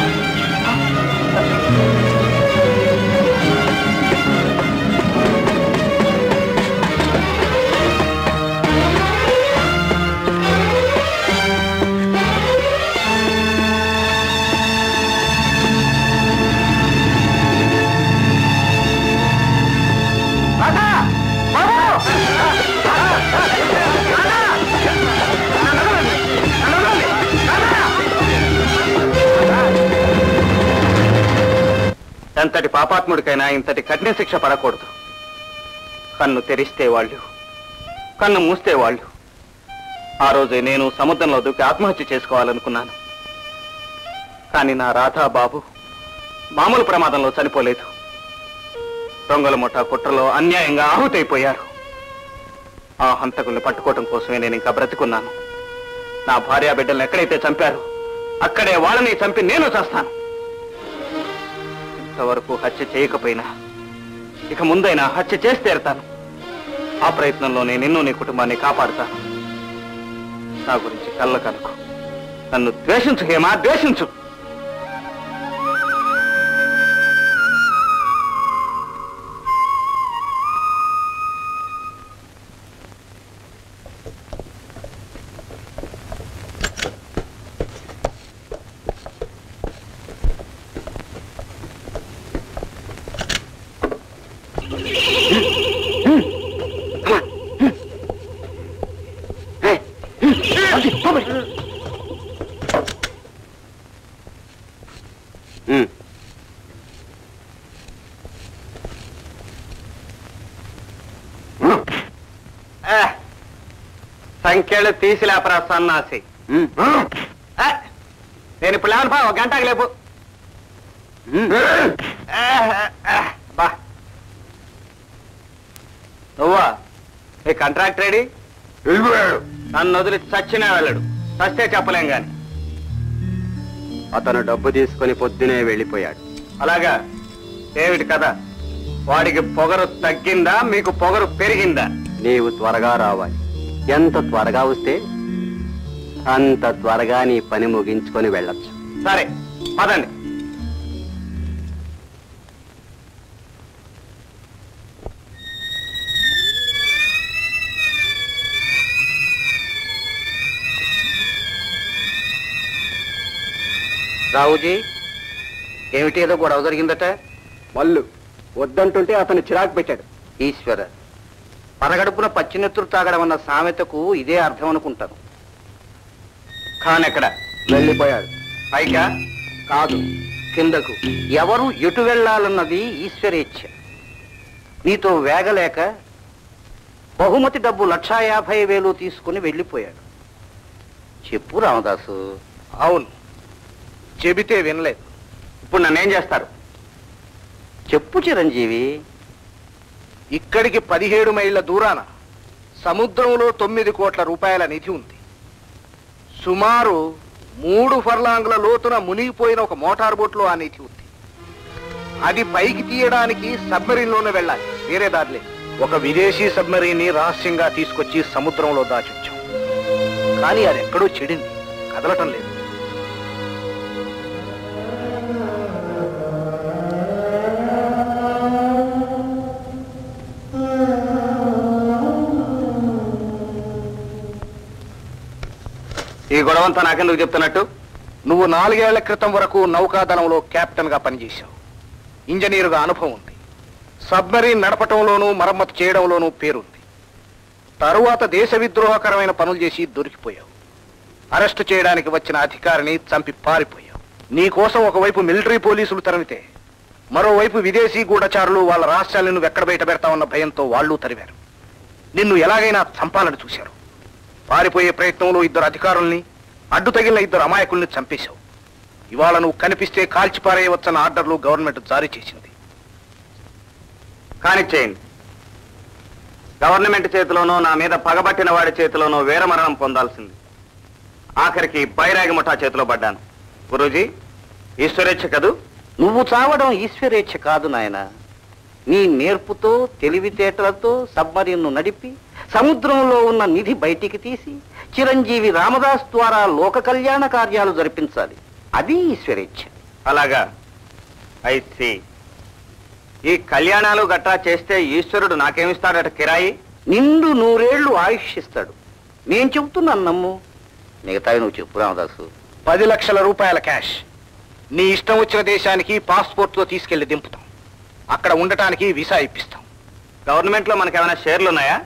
ఎంతటి పాపాత్ముడికైనా ఇంతటి కఠిన శిక్ష పడకూడదు. కన్ను తెరిస్తే వాళ్ళు, కన్ను మూస్తే వాళ్ళు. ఆ రోజే నేను సముద్రంలో దూకి ఆత్మహత్య చేసుకోవాలనుకున్నాను. కానీ నా రాధా బాబు మామూలు ప్రమాదంలో చనిపోలేదు. దొంగల ముఠా కుట్రలో అన్యాయంగా ఆహుతైపోయారు. ఆ హంతకుల్ని పట్టుకోవటం కోసమే నేను ఇంకా బ్రతికున్నాను. నా భార్యా బిడ్డలను ఎక్కడైతే చంపారో అక్కడే వాళ్ళని చంపి నేను చేస్తాను. ఇంతవరకు హత్య చేయకపోయినా ఇక ముందైనా హత్య చేసి తీరుతాను. ఆ ప్రయత్నంలోనే నిన్ను నీ కుటుంబాన్ని కాపాడుతాను. నా గురించి కళ్ళ కనుకు. నన్ను ద్వేషించు హేమా, ద్వేషించు. సంఖ్యలు తీసి లేపరా సన్నాసి. నేను ఇప్పుడు లేవను, ఒక గంటకి లేపు. బా నువ్వా? ఈ కాంట్రాక్ట్ రెడీ? నన్ను వదిలి చచ్చినా వెళ్ళడు. చస్తే చెప్పలేం గాని. అతను డబ్బు తీసుకుని పొద్దునే వెళ్ళిపోయాడు. అలాగా? ఏమిటి కదా? వాడికి పొగరు తగ్గిందా, మీకు పొగరు పెరిగిందా? నీవు త్వరగా రావాలి. ఎంత త్వరగా వస్తే అంత త్వరగా నీ పని ముగించుకొని వెళ్ళొచ్చు. సరే పదండి. రావుజీ, ఏమిటి ఏదో గొడవ జరిగిందట? మల్లు వద్దంటుంటే అతను చిరాకు పెట్టాడు. ఈశ్వర, పరగడుపున పచ్చినెత్తురు తాగడం అన్న సామెతకు ఇదే అర్థం అనుకుంటాను. ఖాన్ ఎక్కడ? వెళ్ళిపోయాడు. పైకా? కాదు, కిందకు. ఎవరు ఎటు వెళ్ళాలన్నది ఈశ్వరేచ్ఛ. నీతో వేగలేక బహుమతి డబ్బు 1,50,000 తీసుకుని వెళ్ళిపోయాడు. చెప్పు రామదాసు. అవును, చెబితే వినలేదు. ఇప్పుడు నన్నేం చేస్తారు? చెప్పు చిరంజీవి. ఇక్కడికి 17 మైళ్ళ దూరాన సముద్రంలో 9 కోట్ల రూపాయల నిధి ఉంది. సుమారు 3 ఫర్లాంగుల లోతున మునిగిపోయిన ఒక మోటార్ బోట్లో ఆ నిధి ఉంది. అది పైకి తీయడానికి సబ్మరీన్లోనే వెళ్ళాలి, వేరే దారిలే. ఒక విదేశీ సబ్మరీన్ని రహస్యంగా తీసుకొచ్చి సముద్రంలో దాచొచ్చాం. కానీ అది ఎక్కడో చెడింది, కదలటం లేదు. ఈ గొడవంతా నాకెందుకు చెప్తున్నట్టు? నువ్వు 4 ఏళ్ల క్రితం వరకు నౌకాదళంలో కెప్టెన్ గా పనిచేశావు. ఇంజనీరుగా అనుభవం ఉంది. సబ్మరీన్ నడపటంలోనూ మరమ్మతు చేయడంలోనూ పేరుంది. తరువాత దేశ విద్రోహకరమైన పనులు చేసి దొరికిపోయావు. అరెస్టు చేయడానికి వచ్చిన అధికారిని చంపి పారిపోయావు. నీ కోసం ఒకవైపు మిలిటరీ పోలీసులు తరిమితే, మరోవైపు విదేశీ గూఢచారులు వాళ్ళ రహస్యాలను ఎక్కడ బయట పెడతామన్న భయంతో వాళ్ళు తరివారు. నిన్ను ఎలాగైనా చంపాలని చూశారు. పారిపోయే ప్రయత్నంలో 2 అధికారుల్ని, అడ్డు తగిలిన 2 అమాయకుల్ని చంపేశావు. ఇవాళ నువ్వు కనిపిస్తే కాల్చిపారేయవచ్చన్న ఆర్డర్లు గవర్నమెంట్ జారీ చేసింది. కానిచ్చేయండి. గవర్నమెంట్ చేతిలోనో నా మీద పగబట్టిన వాడి చేతిలోనో వీరమరణం పొందాల్సింది. ఆఖరికి బైరాగి ముఠా చేతిలో పడ్డాను. గురూజీ, ఈశ్వరేచ్ఛ కదూ? నువ్వు చావడం ఈశ్వరేచ్ఛ కాదు నాయన. నీ నేర్పుతో, తెలివితేటలతో సబ్మరీన్ను నడిపి సముద్రంలో ఉన్న నిధి బయటికి తీసి చిరంజీవి రామదాస్ ద్వారా లోక కళ్యాణ కార్యాలు జరిపించాలి. అది ఈశ్వరేచ్ఛ. అలాగా? అయితే ఈ కళ్యాణాలు గట్రా చేస్తే ఈశ్వరుడు నాకేమిస్తాడట కిరాయి? నిండు 100 ఏళ్లు ఆయుష్యిస్తాడు. నేను చెబుతున్నాను, నమ్ము. మిగతావి నువ్వు చెప్పు రామదాసు. 10 లక్షల రూపాయల క్యాష్. నీ ఇష్టం వచ్చిన దేశానికి పాస్పోర్ట్తో తీసుకెళ్లి దింపుతాం. అక్కడ ఉండటానికి వీసా ఇప్పిస్తాం. గవర్నమెంట్ లో మనకేమైనా షేర్లు ఉన్నాయా?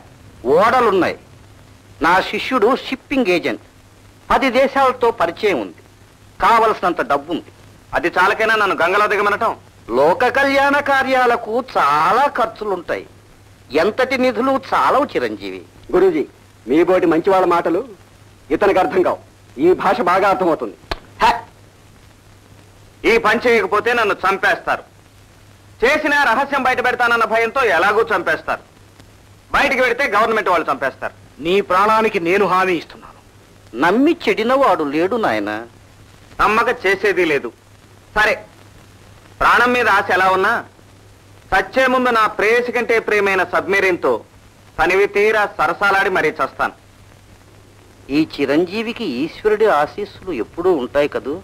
ఓడలున్నాయి. నా శిష్యుడు షిప్పింగ్ ఏజెంట్. 10 దేశాలతో పరిచయం ఉంది. కావలసినంత డబ్బు ఉంది. అది చాలకైనా నన్ను గంగలో దిగమనటం? లోక కళ్యాణ కార్యాలకు చాలా ఖర్చులుంటాయి. ఎంతటి నిధులు చాలవు చిరంజీవి. గురూజీ, మీ బోటి మంచి వాళ్ళ మాటలు ఇతనికి అర్థం కావు. ఈ భాష బాగా అర్థమవుతుంది. ఈ పని చేయకపోతే నన్ను చంపేస్తారు. చేసిన రహస్యం బయట పెడతానన్న భయంతో ఎలాగూ చంపేస్తారు. బయటికి పెడితే గవర్నమెంట్ వాళ్ళు చంపేస్తారు. నీ ప్రాణానికి నేను హామీ ఇస్తున్నాను. నమ్మి చెడిన వాడు లేడు నాయన. నమ్మక చేసేది లేదు. సరే, ప్రాణం మీద ఆశ ఎలా ఉన్నా చచ్చే ముందు నా ప్రేయసి కంటే ప్రియమైన సబ్మెరీన్తో తనివి తీరా సరసాలాడి మరీ చస్తాను. ఈ చిరంజీవికి ఈశ్వరుడి ఆశీస్సులు ఎప్పుడూ ఉంటాయి కదూ.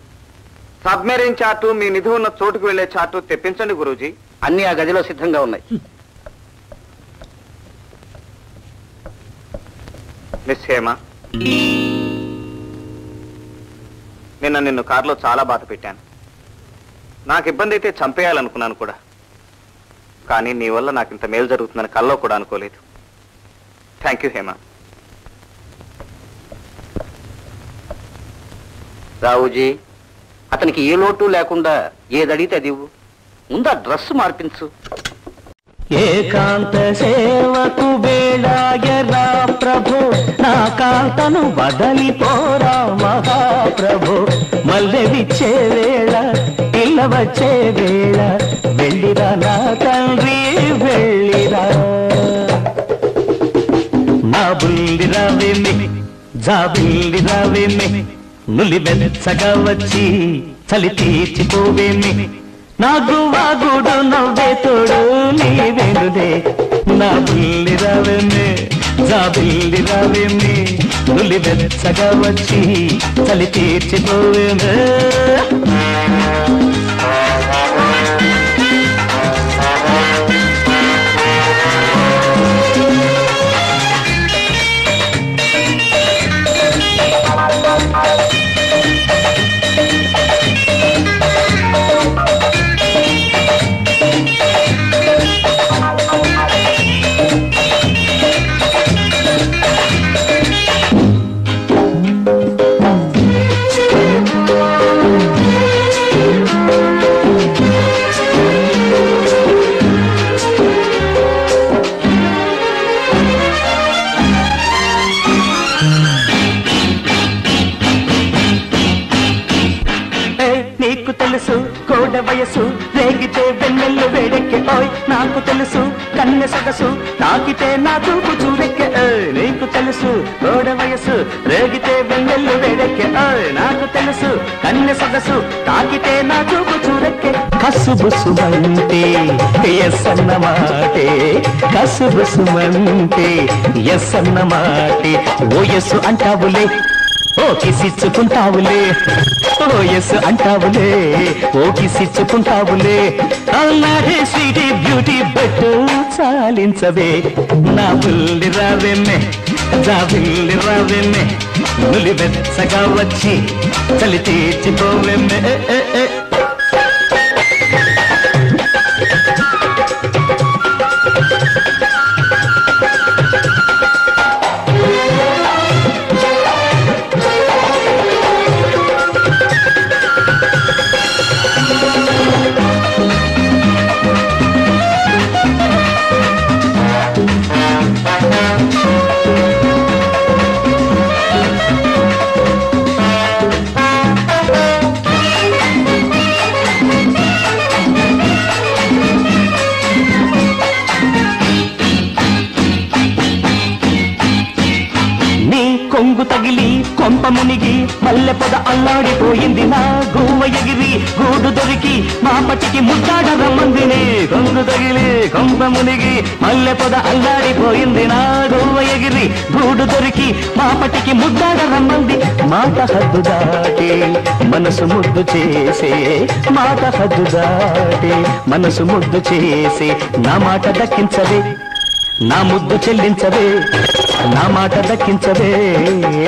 సబ్మెరీన్ చార్టు, మీ నిధి ఉన్న చోటుకు వెళ్లే చార్టు తెప్పించండి గురూజీ. అన్ని ఆ గదిలో సిద్ధంగా ఉన్నాయి. మిస్ హేమ, నిన్ను కారులో చాలా బాధ పెట్టాను. నాకు ఇబ్బంది అయితే చంపేయాలనుకున్నాను కూడా. కానీ నీ వల్ల నాకు ఇంత మేలు జరుగుతుందని కల్లో కూడా అనుకోలేదు. Thank you Hema. రావుజీ, అతనికి ఏ లోటు లేకుండా ఏదడిగితే అది ఇవ్వు. ముందు ఆ డ్రెస్ మార్పించు. ఏకాంత సేవకు వేళాయరా ప్రభు, నా కాంతను బదలిపోరా మహాప్రభు. మల్లె విచ్చే వేళ, పిల్ల వచ్చే వేళ, వెళ్ళిరా నా తండ్రి వెళ్ళిరా. నా బుల్లి రావేమి, జాబిల్లి రావేమి, నులి వెచ్చగా వచ్చి చలి తీర్చిపోవేమి. నా గువాగుడు నవ్వే తోడు నీవేనులే. నా బుల్లి రావేమి, జాబిల్లి రావేమి, నులి వెచ్చగా వచ్చి చలి తీర్చిపోవేమి. నీకు తెలుసు కోడ వయసు, రేగితే వెన్నెల్లు వేడెక్కే. ఓయ్ నాకు తెలుసు కన్నె సొగసు, తాకితే నా చూపు చూడెక్కే. నీకు తెలుసు కోడ వయసు, రేగితే వెన్నెల్లు వేడెక్కే. ఓయ్ నాకు తెలుసు కన్నె సొగసు, తాకితే నా చూపు చూడెక్కే. కసుబుసుమంటే ఎస్ అన్న మాటే, కసుబుసుమంటే ఎస్ అన్న మాటే. ఓ ఎస్సు అంటావులే, ఓ కిసిచ్చుకుంటావులే. ఓ ఎస్ అంటావులే, ఓ కిసిచ్చుకుంటావులే. అల్లాడే స్వీటీ బ్యూటీ బెట్టు చాలించవే. నా బుల్లి రావేమే, జాబిల్లి రావేమే, నులి వెచ్చగా వచ్చి చలి తీర్చిపోవేమే. కొంగు తగిలి కొంప మునిగి మల్లె పొద అల్లాడిపోయింది. నా గువ్వ ఎగిరి గూడు దొరికి మా పట్టికి ముద్దాడ రమ్మందిని. కొంగు తగిలి కొంప మునిగి మల్లె పొద అల్లాడిపోయింది. నా గువ్వ ఎగిరి గూడు దొరికి మా పట్టికి ముద్దాడ రమ్మంది. మాట హద్దు దాటి మనసు ముద్దు చేసే, మాట హద్దు దాటి మనసు ముద్దు చేసే. నా మాట దక్కించవే, నా ముద్దు చెల్లించవే. నా మాట దక్కించవే,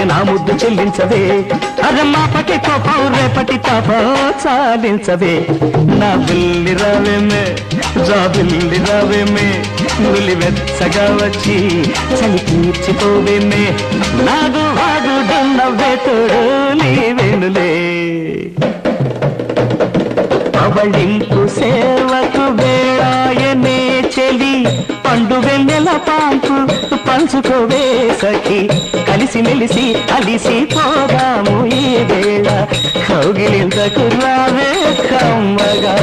నా ముద్దు చెల్లించవే. అరే మాపటి కోపం రేపటి తాపం చాలించవే. నా బిల్లి రావేమే, జాబిల్లి రావేమే, నులి వెచ్చగా వచ్చి చలి తీర్చిపోవేమే. నాగు వాగుడు నవ్వే తోడు నీవేనులే. పవళింపు సేవకు వేళాయనే చెలి, పండు వెన్నెల తలపాంపు పంచుకోవే సఖి కలిసి మెలిసి అలిసి పోదాము ఈ వేళ కౌగిలింతకు రావే కమ్మగా.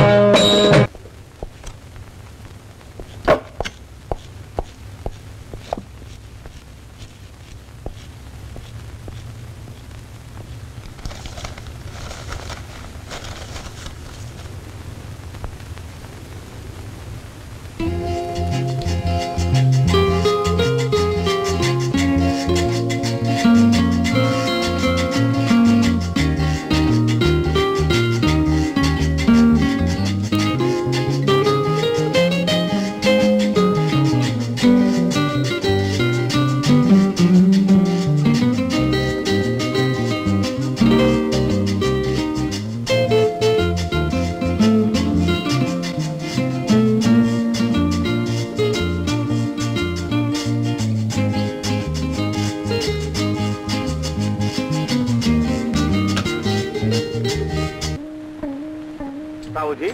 సావుజీ,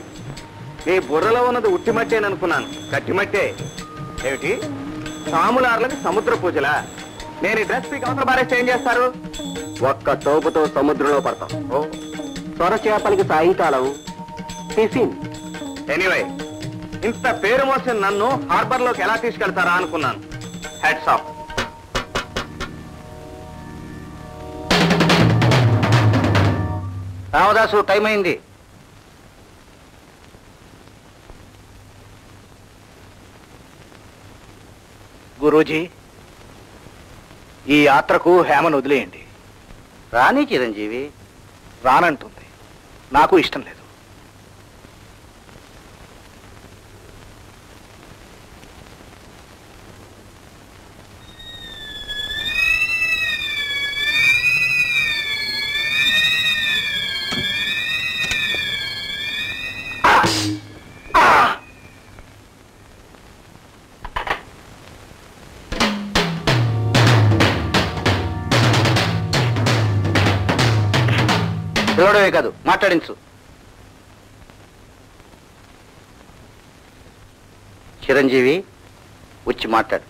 నీ బుర్రలో ఉన్నది ఉట్టి మట్టేననుకున్నాను. గట్టి మట్టే ఏమిటి? సాములార్లకి సముద్ర పూజలా? నేను ఈ డ్రెస్ పీకి అవతల బారేస్తే ఏం చేస్తారు? ఒక్క తోపుతో సముద్రంలో పడతాం. ఓ సొర చేపలకి సాయంకాలం టిఫిన్. ఎనీవే, ఇంత పేరు మోసిన నన్ను హార్బర్ లోకి ఎలా తీసుకెళ్తారా అనుకున్నాను. Heads of. రామదాసు, టైం అయింది. గురూజీ, ఈ యాత్రకు హేమను వదిలేయండి. రాని చిరంజీవి. రానంటుంది. నాకు ఇష్టం లేదు. పిలవడమే కాదు, మాట్లాడించు. చిరంజీవి, వచ్చి మాట్లాడు.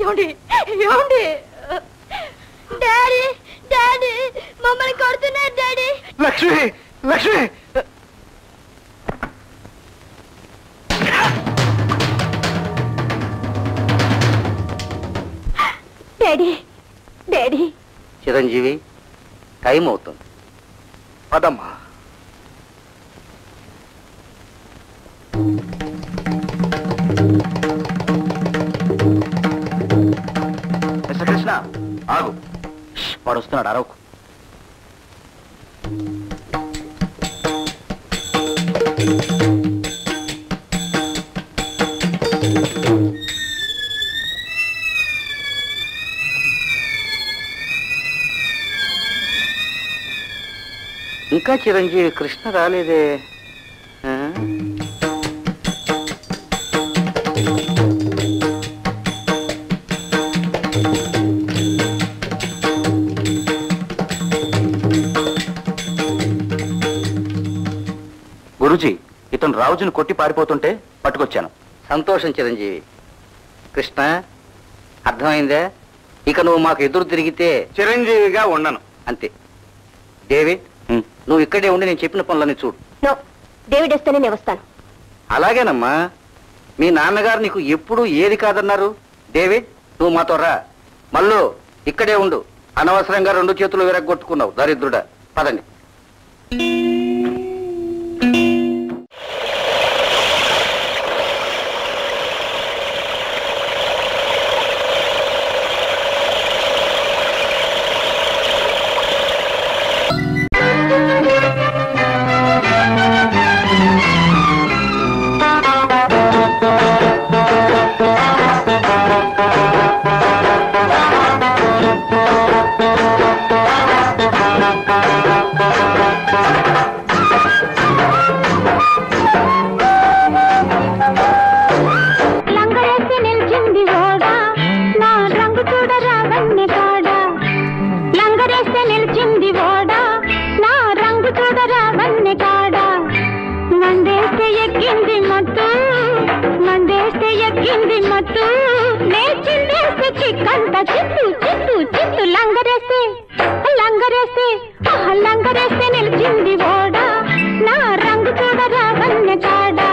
ఏమండి ఏమండి? డాడీ డాడీ మమ్మల్ని కొడుతున్నారు daddy. Lakshmi, Lakshmi. Daddy daddy. Chiranjeevi, time అవుతుంది. పదమ్మా. మిస్టర్ కృష్ణ, ఆగు. వాడు వస్తున్నాడు, అరవకు. ఇంకా చిరంజీవి కృష్ణ రాలేదే. గురూజీ, ఇతను రావుజుని కొట్టి పారిపోతుంటే పట్టుకొచ్చాను. సంతోషం చిరంజీవి. కృష్ణ, అర్థమైందా? ఇక నువ్వు మాకు ఎదురు తిరిగితే చిరంజీవిగా ఉండను. అంతే. డేవిడ్, నువ్వు ఇక్కడే ఉండి నేను చెప్పిన పనులన్నీ చూడు. డేవిడ్ వస్తేనే నేను వస్తాను. అలాగేనమ్మా. మీ నాన్నగారు నీకు ఎప్పుడు ఏది కాదన్నారు. డేవిడ్, నువ్వు మాతో రా. మళ్ళీ ఇక్కడే ఉండు. అనవసరంగా 2 చేతులు విరగ్గొట్టుకున్నావు, దరిద్రుడా. పదండి. మత్తు నేర్చిందేస్తే చిక్కంత చిత్తు చిత్తు చిత్తు లంగరేస్తే లంగరేస్తే లంగరేస్తే నిలిచింది ఓడా నా రంగు చూడరా వన్య కాడా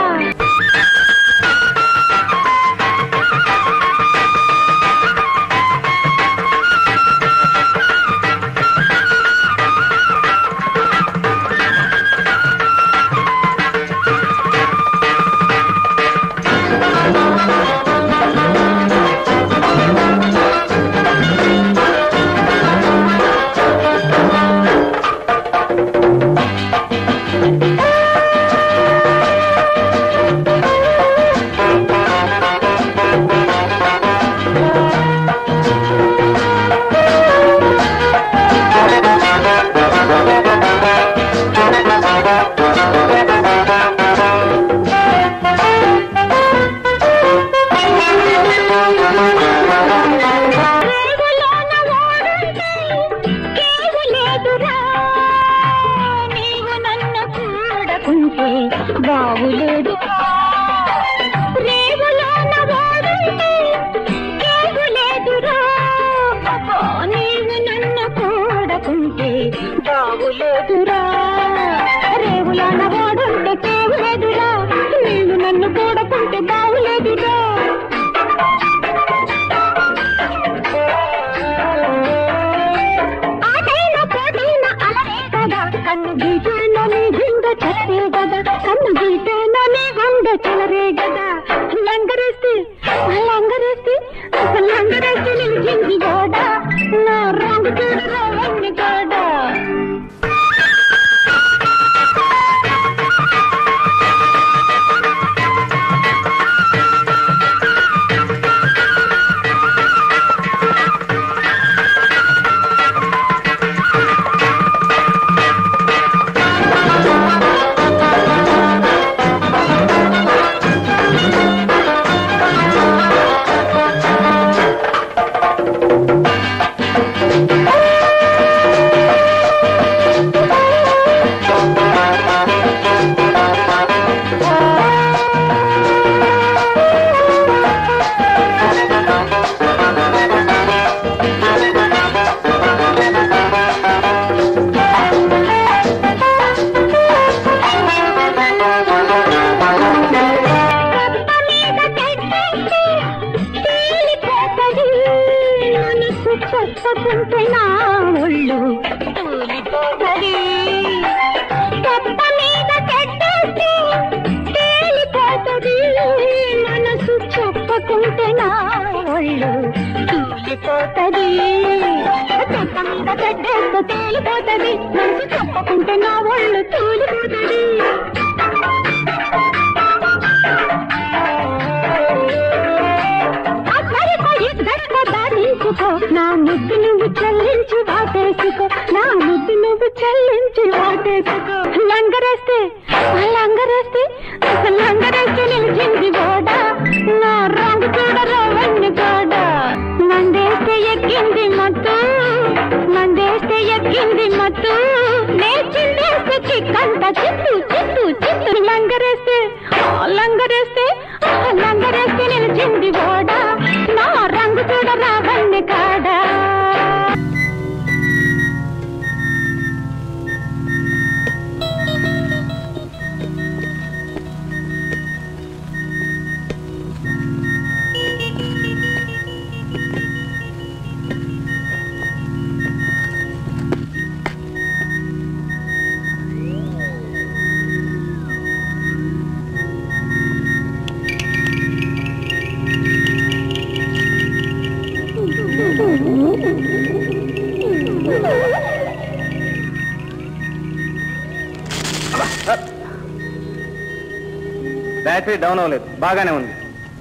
బ్యాటరీ డౌన్ అవ్వలేదు, బాగానే ఉంది.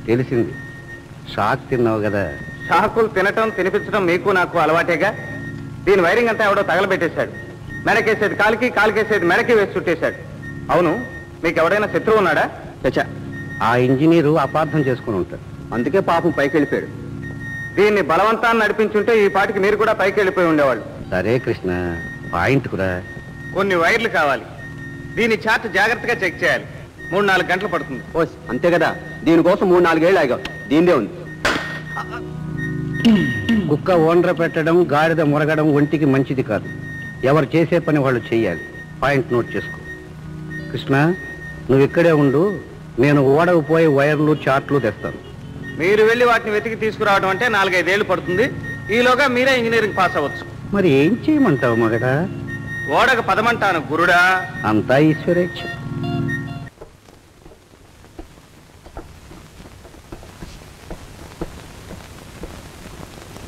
తెలిసింది, షాక్ తిన్నావు కదా. షాకులు తినటం తినిపించడం మీకు నాకు అలవాటేగా. దీని వైరింగ్ అంతా ఎవడో తగలబెట్టేశాడు. మెడకేసేది కాలికి, కాలికేసేది మెడకి వేసి చుట్టేశాడు. అవును, మీకు ఎవడైనా శత్రువు ఉన్నాడా? చచ్చా, ఆ ఇంజనీరు అపార్థం చేసుకుని ఉంటాడు, అందుకే పాపం పైకి వెళ్ళిపోయాడు. దీన్ని బలవంతాన్ని నడిపించుంటే ఈ పాటికి మీరు కూడా పైకి వెళ్ళిపోయి ఉండేవాళ్ళు. సరే కృష్ణ, పాయింట్ కూడా. కొన్ని వైర్లు కావాలి. దీని చార్ట్ జాగ్రత్తగా చెక్ చేయాలి. 3-4 గంటలు పడుతుంది. అంతే కదా, దీనికోసం 3-4 ఏళ్ళు ఆగావు. దీందే ఉంది. కుక్క ఓండ్ర పెట్టడం, గాడిద మురగడం ఒంటికి మంచిది కాదు. ఎవరు చేసే పని వాళ్ళు చెయ్యాలి. పాయింట్ నోట్ చేసుకో. కృష్ణ, నువ్వు ఇక్కడే ఉండు. నేను ఓడకు పోయి వైర్లు, చార్ట్లు తెస్తాను. మీరు వెళ్ళి వాటిని వెతికి తీసుకురావడం అంటే 4-5 ఏళ్ళు పడుతుంది. ఈలోగా మీరే ఇంజనీరింగ్ పాస్ అవ్వచ్చు. మరి ఏం చేయమంటావు మగడా? ఓడకు పదమంటాను గురుడా. అంతా ఈశ్వరేచ్ఛ.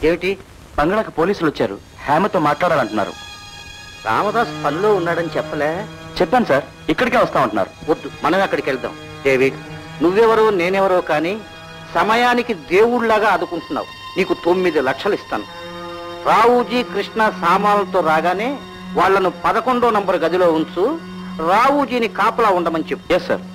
ఏమిటి? బంగ్లాకి పోలీసులు వచ్చారు. హేమతో మాట్లాడాలంటున్నారు. రామదాస్ పనిలో ఉన్నాడని చెప్పలే? చెప్పాను సార్, ఇక్కడికే వస్తామంటున్నారు. వద్దు, మనం అక్కడికి వెళ్దాం. డేవిడ్, నువ్వెవరో నేనెవరో కానీ సమయానికి దేవుళ్లాగా ఆదుకుంటున్నావు. నీకు 9 లక్షలు ఇస్తాను. రావుజీ కృష్ణ సామాన్లతో రాగానే వాళ్లను 11వ నంబర్ గదిలో ఉంచు. రావుజీని కాపలా ఉండమని చెప్పు. Yes sir.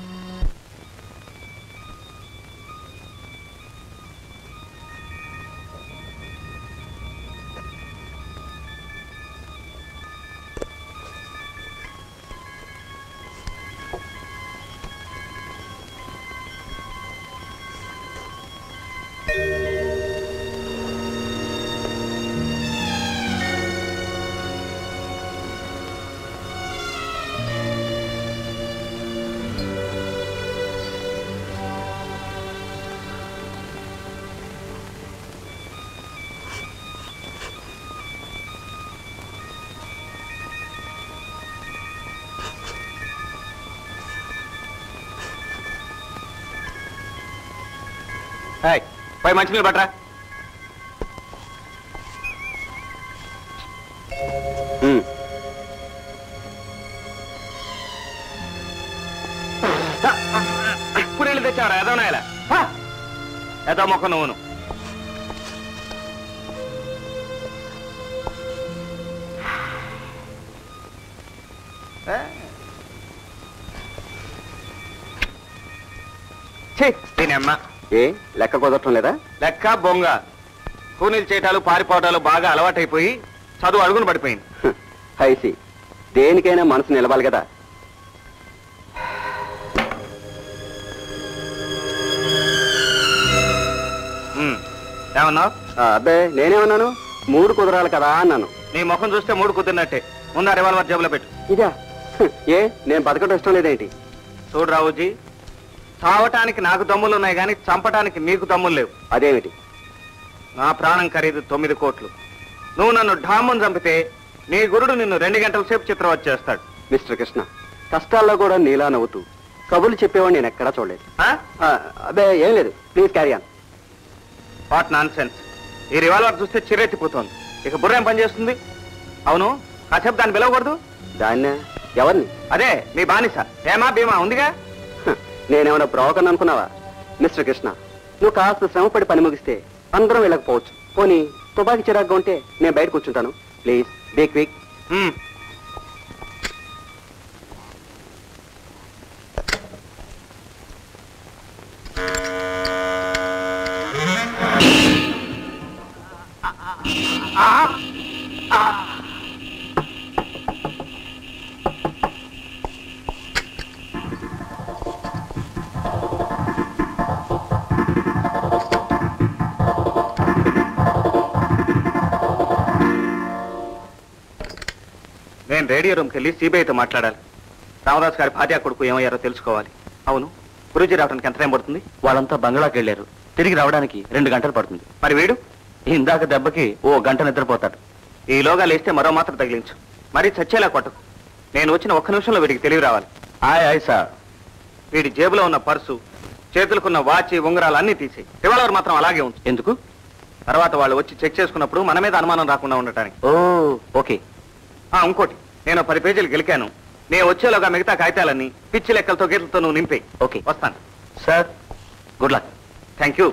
పై మంచినీళ్ళు పట్టరా. ఇప్పుడు వెళ్ళి తెచ్చావరా ఏదో నాయలా? ఏదో మొక్క నువ్వును. దీని అమ్మ ఏ లెక్క కుదరటం లేదా? లెక్క బొంగ. కూనీలు చేయటాలు, పారిపోవటాలు బాగా అలవాటైపోయి చదువు అడుగును పడిపోయింది. హైసి, దేనికైనా మనసు నిలవాలి కదా. ఏమన్నావు? అబ్బే, నేనేమన్నాను? 3 కుదరాలి కదా అన్నాను. నీ ముఖం చూస్తే 3 కుదిరినట్టే. ముందు ఆ రివాల్వర్ జేబులో పెట్టు. ఇదా? ఏ, నేను బతకడం ఇష్టం లేదేంటి? చూడు రావుజీ, చావటానికి నాకు దమ్ములున్నాయి కానీ చంపటానికి నీకు దమ్ములు లేవు. అదేమిటి? నా ప్రాణం ఖరీదు 9 కోట్లు. నువ్వు నన్ను ఢామ్మని చంపితే నీ గురుడు నిన్ను 2 గంటల సేపు చిత్రవత్ చేస్తాడు. మిస్టర్ కృష్ణ, కష్టాల్లో కూడా నీలా నవ్వుతూ కబుర్లు చెప్పేవాడు నేను ఎక్కడా చూడలేదు. అబ్బే, ఏం లేదు. Please carry on. What non sense. ఈ రివాల్వర్ చూస్తే చిరెత్తిపోతోంది. ఇక బుర్ర ఏం పని చేస్తుంది? అవును, కాసేపు దాన్ని పిలవకూడదు. దాన్నే? ఎవరిని? అదే నీ బానిస. ఏమా భీమా ఉందిగా. నేనేమన్నా బ్రోకర్ అనుకున్నావా? మిస్టర్ కృష్ణ, నువ్వు కాస్త శ్రమపడి పని ముగిస్తే అందరం వెళ్ళకపోవచ్చు. పోనీ తుపాకి చిరాగ్గా ఉంటే నేను బయట కూర్చుంటాను. Please be quick. నేను రేడియో రూమ్కి వెళ్ళి సిబిఐతో మాట్లాడాలి. రామదాస్ గారి భార్య కొడుకు ఏమయ్యారో తెలుసుకోవాలి. అవును, గురూజీ రావడానికి ఎంత టైం పడుతుంది? వాళ్ళంతా బంగ్లాకి వెళ్ళారు. తిరిగి రావడానికి 2 గంటలు పడుతుంది. మరి వీడు ఇందాక దెబ్బకి ఓ గంట నిద్రపోతాడు. ఈలోగా లేస్తే మరో మాత్రం తగిలించు. మరీ చచ్చేలా కొట్టకు. నేను వచ్చిన 1 నిమిషంలో వీడికి తెలివి రావాలి. ఆయ్ సార్. వీడి జేబులో ఉన్న పర్సు, చేతులకున్న వాచి, ఉంగరాలు అన్నీ తీసి రివాల్వర్ మాత్రం అలాగే ఉంచు. ఎందుకు? తర్వాత వాళ్ళు వచ్చి చెక్ చేసుకున్నప్పుడు మన మీద అనుమానం రాకుండా ఉండటానికి. ఓ ఓకే. ఇంకోటి, నేను 10 పేజీలు గెలికాను. నేను వచ్చేలోగా మిగతా కాగితాలన్నీ పిచ్చి లెక్కలతో గీతలతో నువ్వు నింపే. ఓకే, వస్తాను sir. Good luck. Thank you.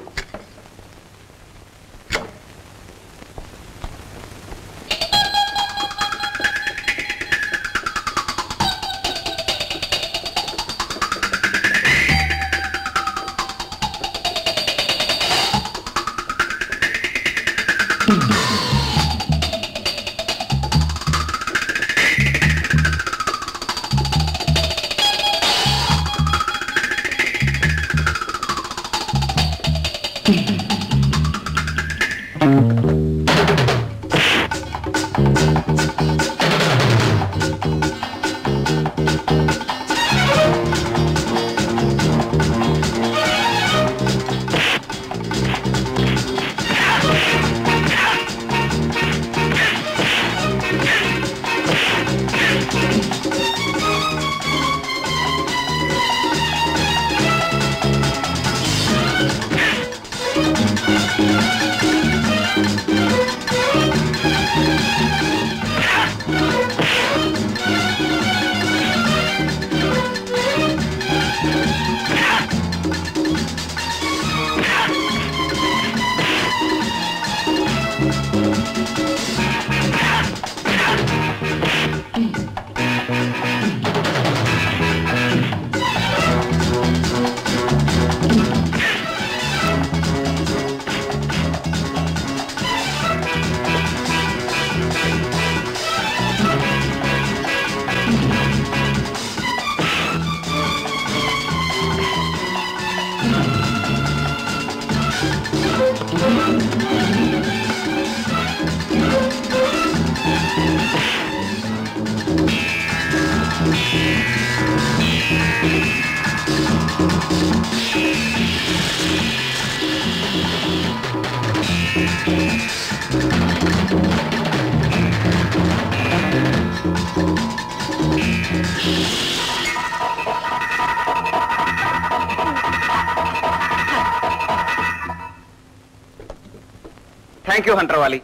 Thank you Hunterwali.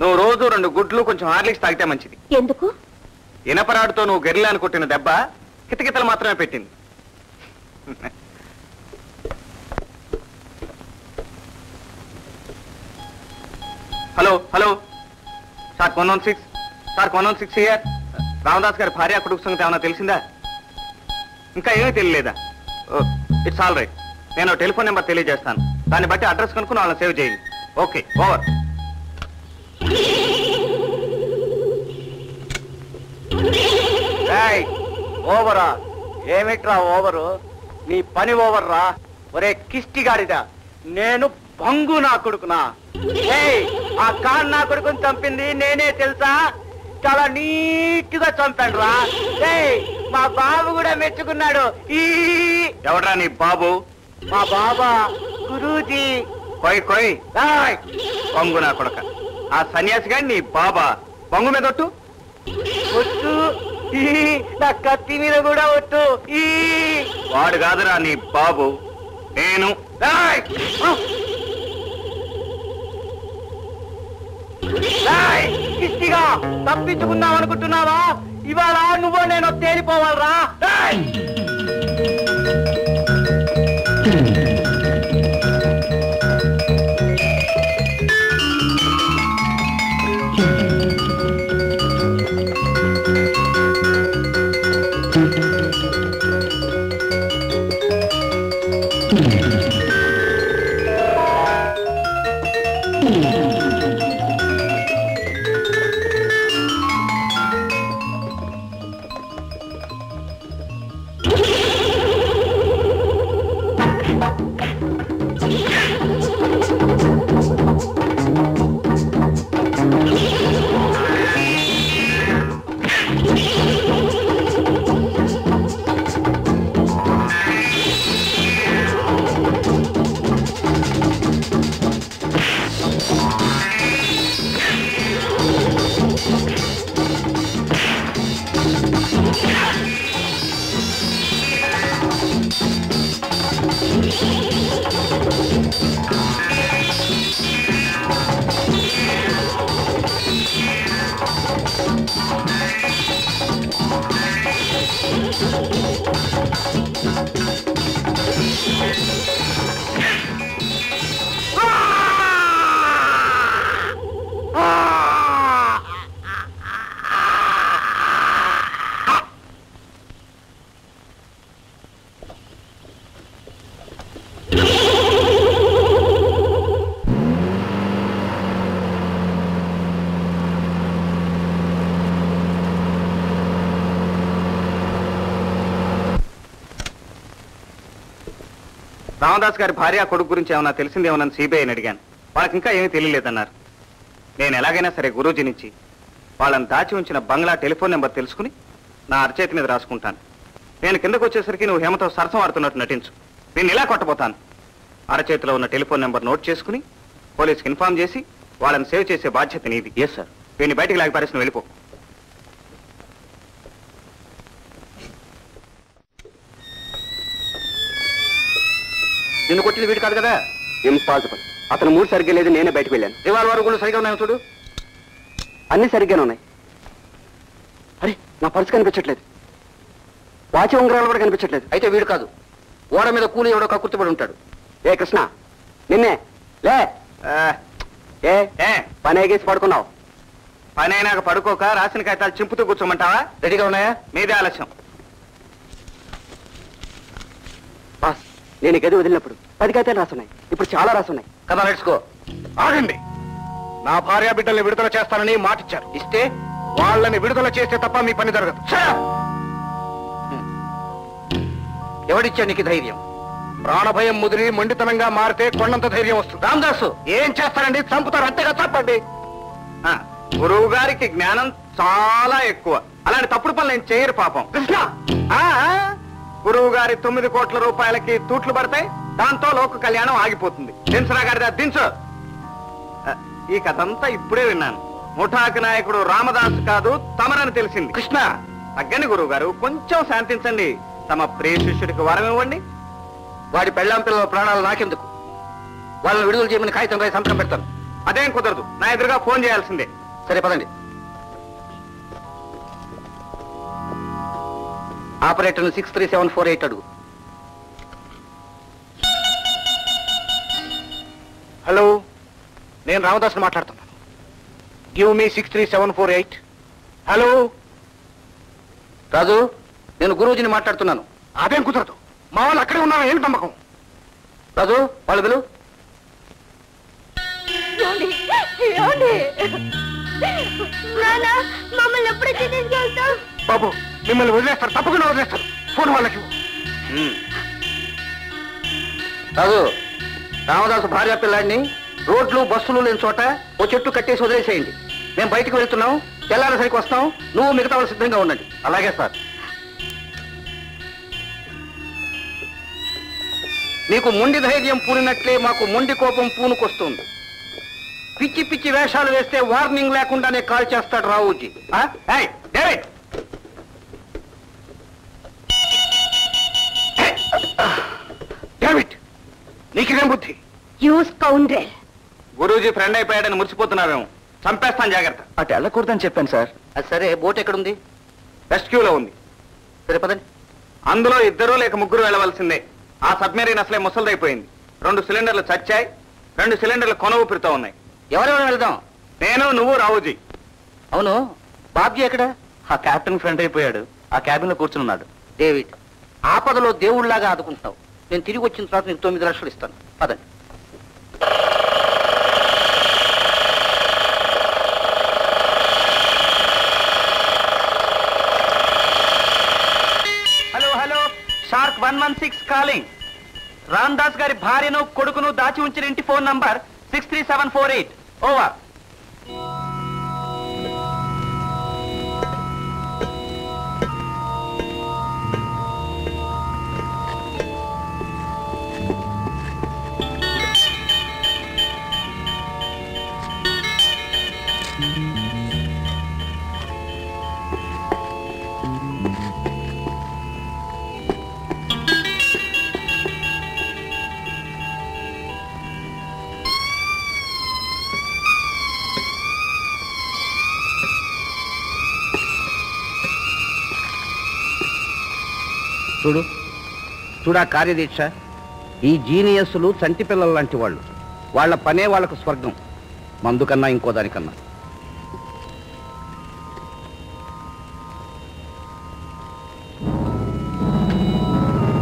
నువ్వు రోజు 2 గుడ్లు కొంచెం హార్లిక్స్ తాగితే మంచిది. ఎందుకు? ఇనపరాడుతో నువ్వు గెరిలాను కొట్టిన దెబ్బ కితకితలు మాత్రమే పెట్టింది. Hello hello sir 116 sir 116 here. Ramdas గారి భార్య కొడుకు సంగతి ఏమైనా తెలిసిందా? ఇంకా ఏమీ తెలియలేదా? It's all right. నేను టెలిఫోన్ నెంబర్ తెలియజేస్తాను. దాన్ని బట్టి అడ్రస్ కనుక్కుని వాళ్ళని సేవ్ చేయండి. Okay, over. ఓవరా? ఏమిట్రా ఓవరు? నీ పని ఓవర్ రా. ఒరే కిష్టి గాడిదా, నేను బంగు నా కొడుకునా? ఆ కాన్ నా కొడుకుని చంపింది నేనే తెలుసా? చాలా నీట్ గా చంపాడు రా. మా బాబు కూడా మెచ్చుకున్నాడు. ఎవడ్రా నీ బాబు? మా బాబా గురూజీ. కొయ్ కొయ్ బంగు నా కొడుక. ఆ సన్యాసి గారి నీ బాబా బంగు మీద ఒట్టు. ఒట్టు నా కత్తి మీద కూడా ఒట్టు. వాడు కాదురా నీ బాబు, నేను. కిష్టిగా తప్పించుకుందాం అనుకుంటున్నావా? ఇవాళ నువ్వు నేను తేలిపోవాలరా. రామదాస్ గారి భార్య కొడుకు గురించి ఏమన్నా తెలిసిందేమోనని సిబిఐని అడిగాను. వాళ్ళకి ఇంకా ఏమీ తెలియలేదన్నారు. నేను ఎలాగైనా సరే గురూజీనిచ్చి వాళ్ళని దాచి ఉంచిన బంగ్లా టెలిఫోన్ నెంబర్ తెలుసుకుని నా అరచేతి మీద రాసుకుంటాను. నేను కిందకు వచ్చేసరికి నువ్వు హేమతో సరసం ఆడుతున్నట్టు నటించు. నేను ఇలా కొట్టబోతాను. అరచేతిలో ఉన్న టెలిఫోన్ నెంబర్ నోట్ చేసుకుని పోలీసుకి ఇన్ఫార్మ్ చేసి వాళ్ళని సేవ్ చేసే బాధ్యత నీది. Yes sir. వీడిని బయటికి లాగి పారేసి వెళ్ళిపో. నిన్ను కొట్టింది వీడు కాదు కదా? ఇంపాసిబుల్. అతను మూడు సరిగ్గా లేదు, నేనే బయటకు వెళ్ళాను. రివాల్వర్ కూడా సరిగా ఉన్నాయో చూడు. అన్ని సరిగ్గానే ఉన్నాయి. అరే, నా పర్సు కనిపించట్లేదు, వాచి ఉంగరాలు కూడా కనిపించట్లేదు. అయితే వీడు కాదు, ఓడ మీద కూలి ఎవడో కక్కుర్తిపడి ఉంటాడు. ఏ కృష్ణ, నిన్నే లే. ఏ పని ఎగేసి పడుకున్నావు? పని అయినాక పడుకోక రాసిన కాగితాలు చింపుతూ కూర్చోమంటావా? రెడీగా ఉన్నాయా? మీదే ఆలస్యం. బాస్, నేను గది వదిలినప్పుడు 10 కాగితాలు రాసున్నాయి, ఇప్పుడు చాలా రాసున్నాయి. కదా నడుచుకో. ఆగండి. నా భార్య బిడ్డల్ని విడుదల చేస్తానని మాటిచ్చారు. ఇస్తే వాళ్ళని విడుదల చేస్తే తప్ప మీ పని జరగదు. ఎవడిచ్చా నీకు ధైర్యం? ప్రాణభయం ముదిరి మొండితనంగా మారితే కొండంత ధైర్యం వస్తుంది. రామదాసు, ఏం చేస్తారండి? చంపుతారు, అంతేగా తప్పండి. గురువు గారికి జ్ఞానం చాలా ఎక్కువ. అలాంటి తప్పుడు పనులు నేను చేయరు పాపం. కృష్ణ, గురువు గారి 9 కోట్ల రూపాయలకి తూట్లు పడతాయి, దాంతో లోక కళ్యాణం ఆగిపోతుంది. దించరా గారిదా, దించు. ఈ కథంతా ఇప్పుడే విన్నాను. ముఠాకు నాయకుడు రామదాసు కాదు తమరని తెలిసింది. కృష్ణ, తగ్గని గురువు గారు, కొంచెం శాంతించండి. తమ ప్రియ శిష్యుడికి వరం ఇవ్వండి. వాడి పెళ్ళాం పిల్లల ప్రాణాలు నాకెందుకు? వాళ్ళని విడుదల చేయమని కాగితం రాయి సంతకం పెడతాను. అదేం కుదరదు, నా ఎదురుగా ఫోన్ చేయాల్సిందే. సరే పదండి. ఆపరేటర్ 63748 అడుగు. హలో, నేను రామదాస్ మాట్లాడుతున్నాను. Give me 63748. హలో రాజు, నేను గురూజీని మాట్లాడుతున్నాను. అదేం కుదరదు, మా వాళ్ళు అక్కడే ఉన్నారా? ఏమి నమ్మకం? రాజు, వాళ్ళు పిలు. మమ్మల్ని ఎప్పుడు తీసుకెళ్తాం? బాబు, మిమ్మల్ని వదిలేస్తారు, తప్పకుండా వదిలేస్తారు. ఫోన్ వాళ్ళకి. రాజు, రామదాసు భార్య పిల్లాడిని రోడ్లు బస్సులు లేని చోట ఓ చెట్టు కట్టేసి వదిలేసేయండి. మేము బయటకు వెళ్తున్నాం, తెల్లారేసరికి వస్తాం. నువ్వు మిగతా వాళ్ళు సిద్ధంగా ఉండండి. అలాగే సార్. మీకు మొండి ధైర్యం పూనినట్లే మాకు మొండి కోపం పూనుకొస్తుంది. పిచ్చి పిచ్చి వేషాలు వేస్తే వార్నింగ్ లేకుండానే కాల్ చేస్తాడు రావుజీ. డేవిడ్, నీకేం బుద్ధి? యూస్ కౌండ్రెల్. గురూజీ ఫ్రెండ్ అయిపోయాడని మురిసిపోతున్నావేమో. చంపేస్తాను, జాగ్రత్త. అటు వెళ్ళకూడదని చెప్పాను సార్. అది సరే, బోట్ ఎక్కడుంది? రెస్క్యూలో ఉంది. సరే పదండి. అందులో 2 లేక 3 వెళ్ళవలసిందే. ఆ సబ్మెరీన్ అసలే ముసలిదైపోయింది. 2 సిలిండర్లు చచ్చాయి, 2 సిలిండర్లు కొన ఊపిరితో ఉన్నాయి. ఎవరెవరు వెళ్దాం? నేను, నువ్వు, రావుజీ. అవును, బాబ్జీ ఎక్కడ? ఆ కెప్టెన్ ఫ్రెండ్ అయిపోయాడు, ఆ క్యాబిన్ లో కూర్చున్నాడు. డేవిడ్, ఆపదలో దేవుళ్లాగా ఆదుకుంటావు. నేను తిరిగి వచ్చిన తర్వాత నీకు 9 లక్షలు ఇస్తాను. పదండి. Hello hello, shark 116 calling. Ramdas గారి భార్యను కొడుకును దాచి ఉంచిన ఇంటి ఫోన్ నంబర్ 63748. ఓవర్. చూడా కార్యదీక్ష, ఈ జీనియస్లు చంటి పిల్లల లాంటి వాళ్ళు. వాళ్ళ పనే వాళ్ళకు స్వర్గం, మందు కన్నా ఇంకో దానికన్నా.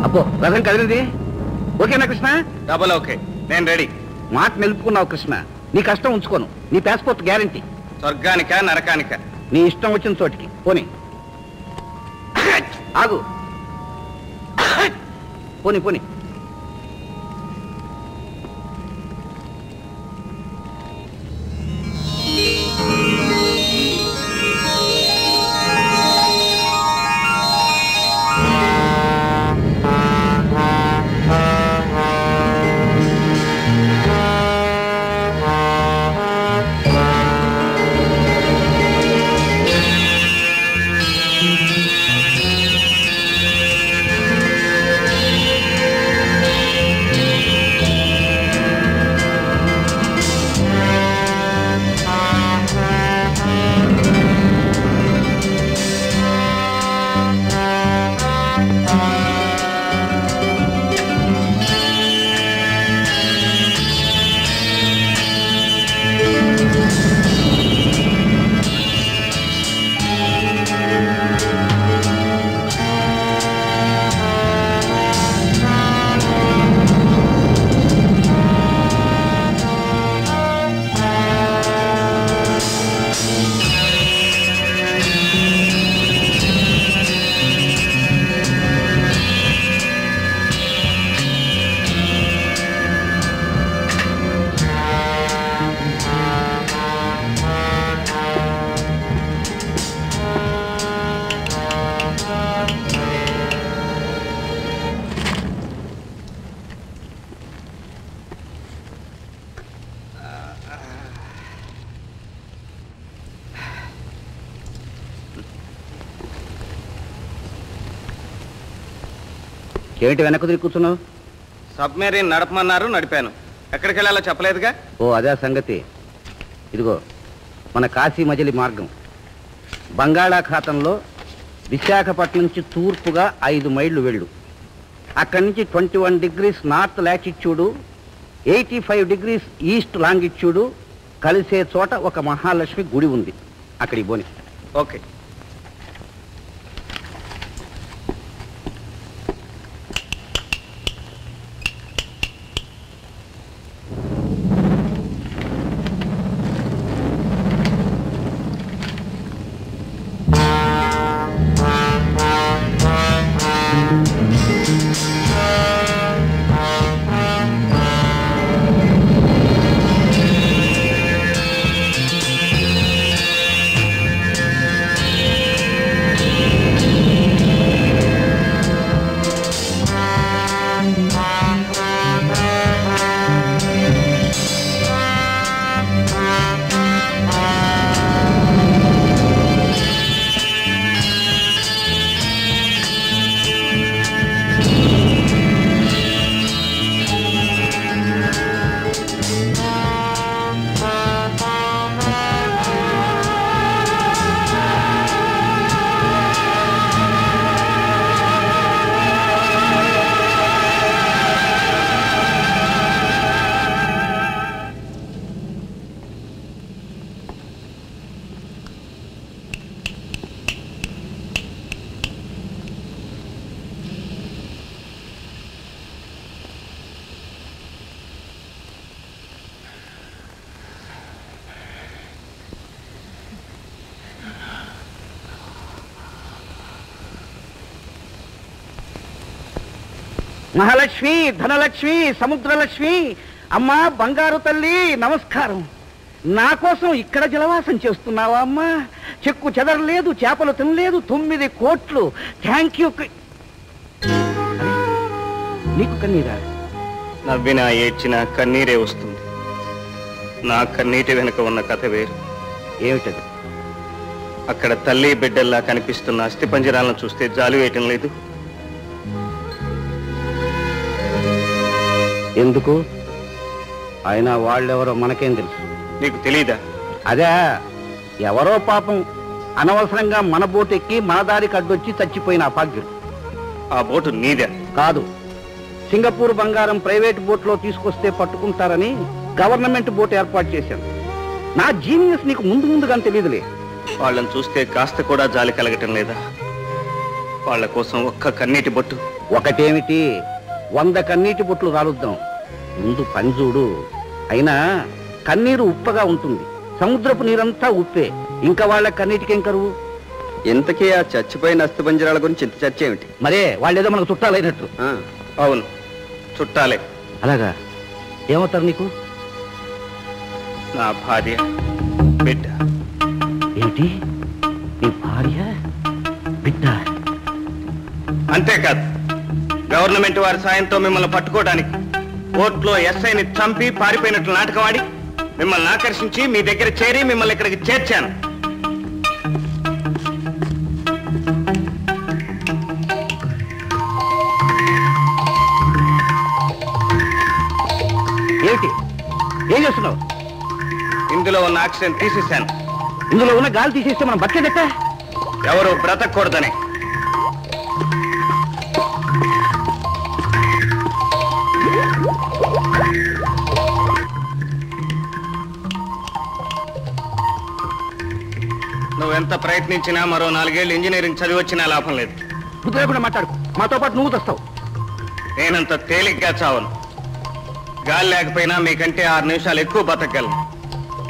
అబ్బో, రథం కదిలింది. ఓకేనా కృష్ణ? డబల్ ఓకే, నేను రెడీ. మాట నిలుపుకున్నావు కృష్ణ. నీ కష్టం ఉంచుకోను. నీ పాస్పోర్ట్ గ్యారంటీ. స్వర్గానికా నరకానికా? నీ ఇష్టం వచ్చిన చోటికి పోనీ. ఆగు, పోనీ పోనీ. ఏమిటి వెనక్కు తిరిగి కూర్చున్నావు? సబ్మెరీన్ నడపమన్నారు, నడిపాను. ఎక్కడికి వెళ్ళాలో చెప్పలేదుగా. ఓ అదే సంగతి. ఇదిగో మన కాశీ మజిలీ మార్గం. బంగాళాఖాతంలో విశాఖపట్నం నుంచి తూర్పుగా 5 మైళ్ళు వెళ్ళు. అక్కడి నుంచి 21 degrees నార్త్ లాటిట్యూడు, 85 degrees ఈస్ట్ లాంగిట్యూడు కలిసే చోట ఒక మహాలక్ష్మి గుడి ఉంది. అక్కడికి పోని. ఓకే. మహాలక్ష్మి, ధనలక్ష్మి, సముద్రలక్ష్మి, అమ్మా బంగారు తల్లి నమస్కారం. నా కోసం ఇక్కడ జలవాసం చేస్తున్నావా అమ్మా? చెక్కు చెదరలేదు, చేపలు తినలేదు, 9 కోట్లు. Thank you. నీకు కన్నీరా? నవ్వినా ఏడ్చినా కన్నీరే వస్తుంది. నా కన్నీటి వెనుక ఉన్న కథ వేరు. ఏమిటది? అక్కడ తల్లి బిడ్డల్లా కనిపిస్తున్న అస్థిపంజరాలను చూస్తే జాలి వేయటం లేదు. ఎందుకు? అయినా వాళ్ళెవరో మనకేం తెలుసు? నీకు తెలీదా? అదే, ఎవరో పాపం అనవసరంగా మన బోటు ఎక్కి మన దారికి అడ్డొచ్చి చచ్చిపోయిన అభాగ్యుడు. ఆ బోటు నీదే? కాదు, సింగపూర్ బంగారం ప్రైవేట్ బోట్లో తీసుకొస్తే పట్టుకుంటారని గవర్నమెంట్ బోట్ ఏర్పాటు చేశాను. నా జీనియస్ నీకు ముందుగానే తెలియదులే. వాళ్ళని చూస్తే కాస్త కూడా జాలి కలగటం లేదా? వాళ్ళ కోసం ఒక్క కన్నీటి బొట్టు. ఒకటేమిటి, 100 కన్నీటి బొట్లు రాలుద్దాం. ముందు పంజూడు. అయినా కన్నీరు ఉప్పగా ఉంటుంది, సముద్రపు నీరంతా ఉప్పే. ఇంకా వాళ్ళ కన్నీటికేం కరువు? ఇంతకీ ఆ చచ్చిపోయిన అస్థిపంజరాల గురించి ఇంత చర్చ ఏమిటి? మరే వాళ్ళేదో మనకు చుట్టాలైనట్టు. అవును, చుట్టాలే. అలాగా? ఏమవుతారు నీకు? నా భార్య, బిడ్డ. ఏంటి? నీ భార్య, బిడ్డ? అంతేకాదు, గవర్నమెంట్ వారి సాయంతో మిమ్మల్ని పట్టుకోవడానికి కోర్టులో ఎస్ఐని చంపి పారిపోయినట్లు నాటకవాడి మిమ్మల్ని ఆకర్షించి మీ దగ్గర చేరి మిమ్మల్ని ఇక్కడికి చేర్చాను. ఏమిటి? ఏం చేస్తున్నావు? ఇందులో ఉన్న ఆక్సిజన్ తీసేశాను. ఇందులో ఉన్న గాలి తీసేస్తే మనం బతికేదెట్ట? ఎవరు బ్రతకూడదని. నువ్వెంత ప్రయత్నించినా మరో 4 ఏళ్ళు ఇంజనీరింగ్ చదివి వచ్చినా లాభం లేదు. బుద్ధి లేకుండా మాట్లాడు. మాతో పాటు నువ్వు తెస్తావు. నేనంత తేలిగ్గా చావను. గాలి లేకపోయినా మీకంటే 6 నిమిషాలు ఎక్కువ బతకగలను.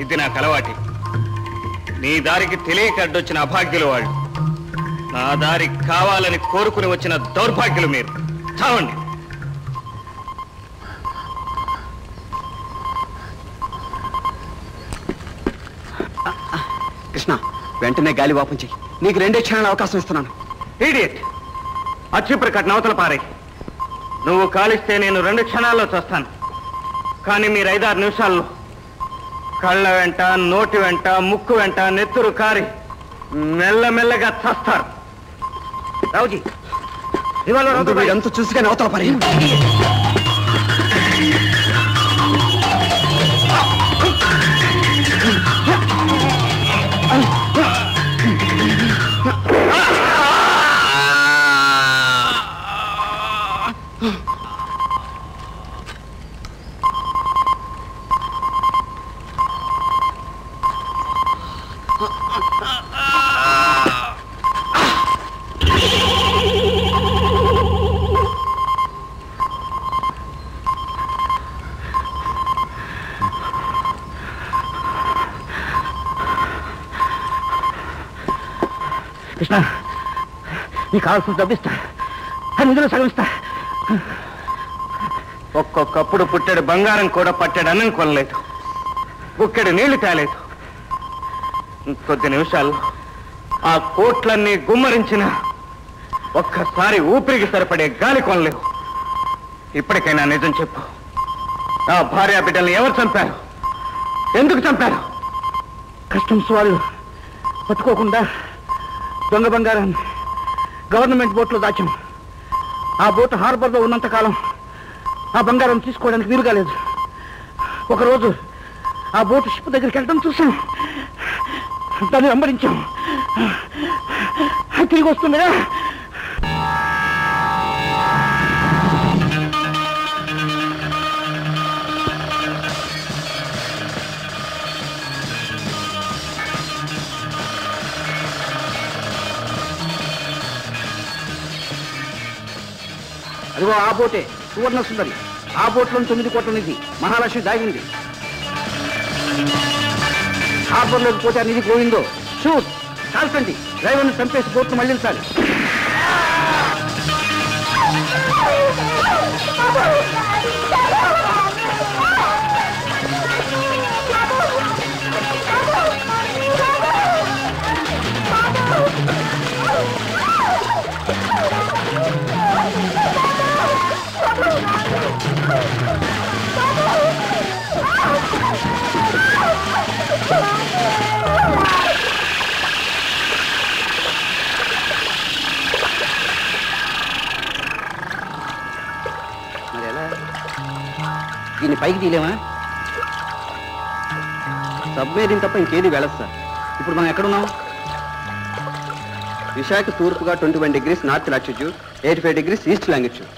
ఇది నాకు అలవాటి. నీ దారికి తెలియక అడ్డొచ్చిన అభాగ్యులు వాళ్ళు. నా దారి కావాలని కోరుకుని వచ్చిన దౌర్భాగ్యులు మీరు. చావండి. కృష్ణ, వెంటనే గాలి వాపం చెయ్యి. నీకు 2 క్షణాల అవకాశం ఇస్తున్నాను. ఇడియట్! అచ్చి నవతల పారే. నువ్వు కాలిస్తే నేను 2 క్షణాల్లో చేస్తాను. కానీ మీరు 5-6 నిమిషాల్లో కళ్ళ వెంట, నోటి వెంట, ముక్కు వెంట నెత్తురు కారి మెల్లమెల్లగా చస్తారు. రావుజీ, వీడంతా చూసుకొని అవతల పరి. కృష్ణ, నీకు కావాల్సిన డబ్బిస్తా, నిధులు సగమిస్తా. ఒక్కొక్కప్పుడు పుట్టాడు బంగారం కూడా పట్టాడు అన్నం కొనలేదు, బుక్కెడు నీళ్లు తేలేదు. కొద్ది నిమిషాలు ఆ కోట్లన్నీ గుమ్మరించిన ఒక్కసారి ఊపిరికి సరిపడే గాలి కొనలేవు. ఇప్పటికైనా నిజం చెప్పు, నా భార్య బిడ్డల్ని ఎవరు చంపారు, ఎందుకు చంపారు? కస్టమ్స్ వాళ్ళు పట్టుకోకుండా దొంగ బంగారాన్ని గవర్నమెంట్ బోట్లో దాచాం. ఆ బోటు హార్బర్లో ఉన్నంతకాలం ఆ బంగారం తీసుకోవడానికి వీలుగా లేదు. ఒకరోజు ఆ బోటు షిప్ దగ్గరికి వెళ్ళడం చూసాం, దాన్ని వెంబడించాం. తిరిగి వస్తుందిగా అదిగో ఆ బోటే సువర్ణ సుందరి. ఆ బోట్లో 9 కోట్ల నిధి మహాలక్ష్మి దాగింది. హార్బర్లోకి పోతే ఆ నిధి పోయిందో షూట్ కాల్చండి. డ్రైవర్ని చంపేసి బోట్ను మళ్లించాలి. మరి ఎలా దీన్ని పైకి తీయలేమా? సబ్మెరీన్ తప్ప ఇంకేది వెళ్ళదు సార్. ఇప్పుడు మనం ఎక్కడున్నాం? విశాఖ తూర్పుగా 21 degrees north latitude, 85 degrees east longitude.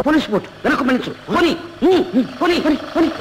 Police boat వెనక మనిషి పోనీ పోనీ పోనీ పోనీ.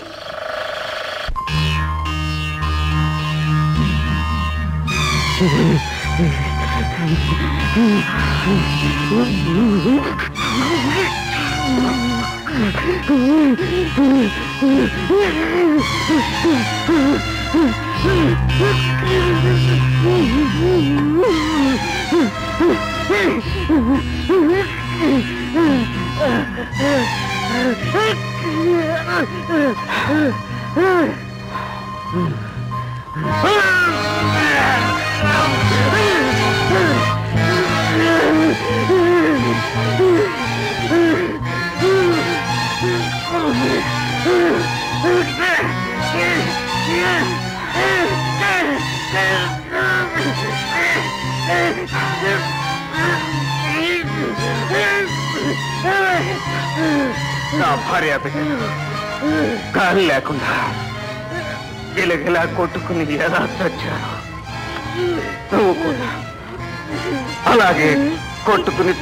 నా భార్య బిడ్డలు గాలి లేకుండా గిలగిలా కొట్టుకుని ఎలా చచ్చారు, నువ్వు కూడా అలాగే కొట్టుకుని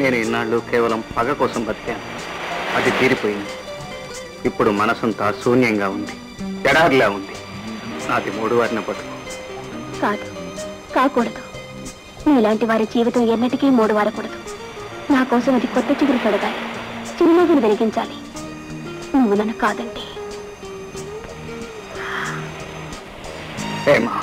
నేను ఇన్నాళ్ళు కేవలం పగ కోసం బతికాను. అది తీరిపోయింది. ఇప్పుడు మనసంతా శూన్యంగా ఉంది, ఎడారిలా ఉంది. నాది 3 వారిన బతుకు. కాదు, కాకూడదు. నీలాంటి వారి జీవితం ఎన్నటికీ 3 వారకూడదు. నా కోసం అది కొత్త చిగురు కడగాలి, చిరునవ్వును వెలిగించాలి. నువ్వు నన్ను కాదంటే ఏమా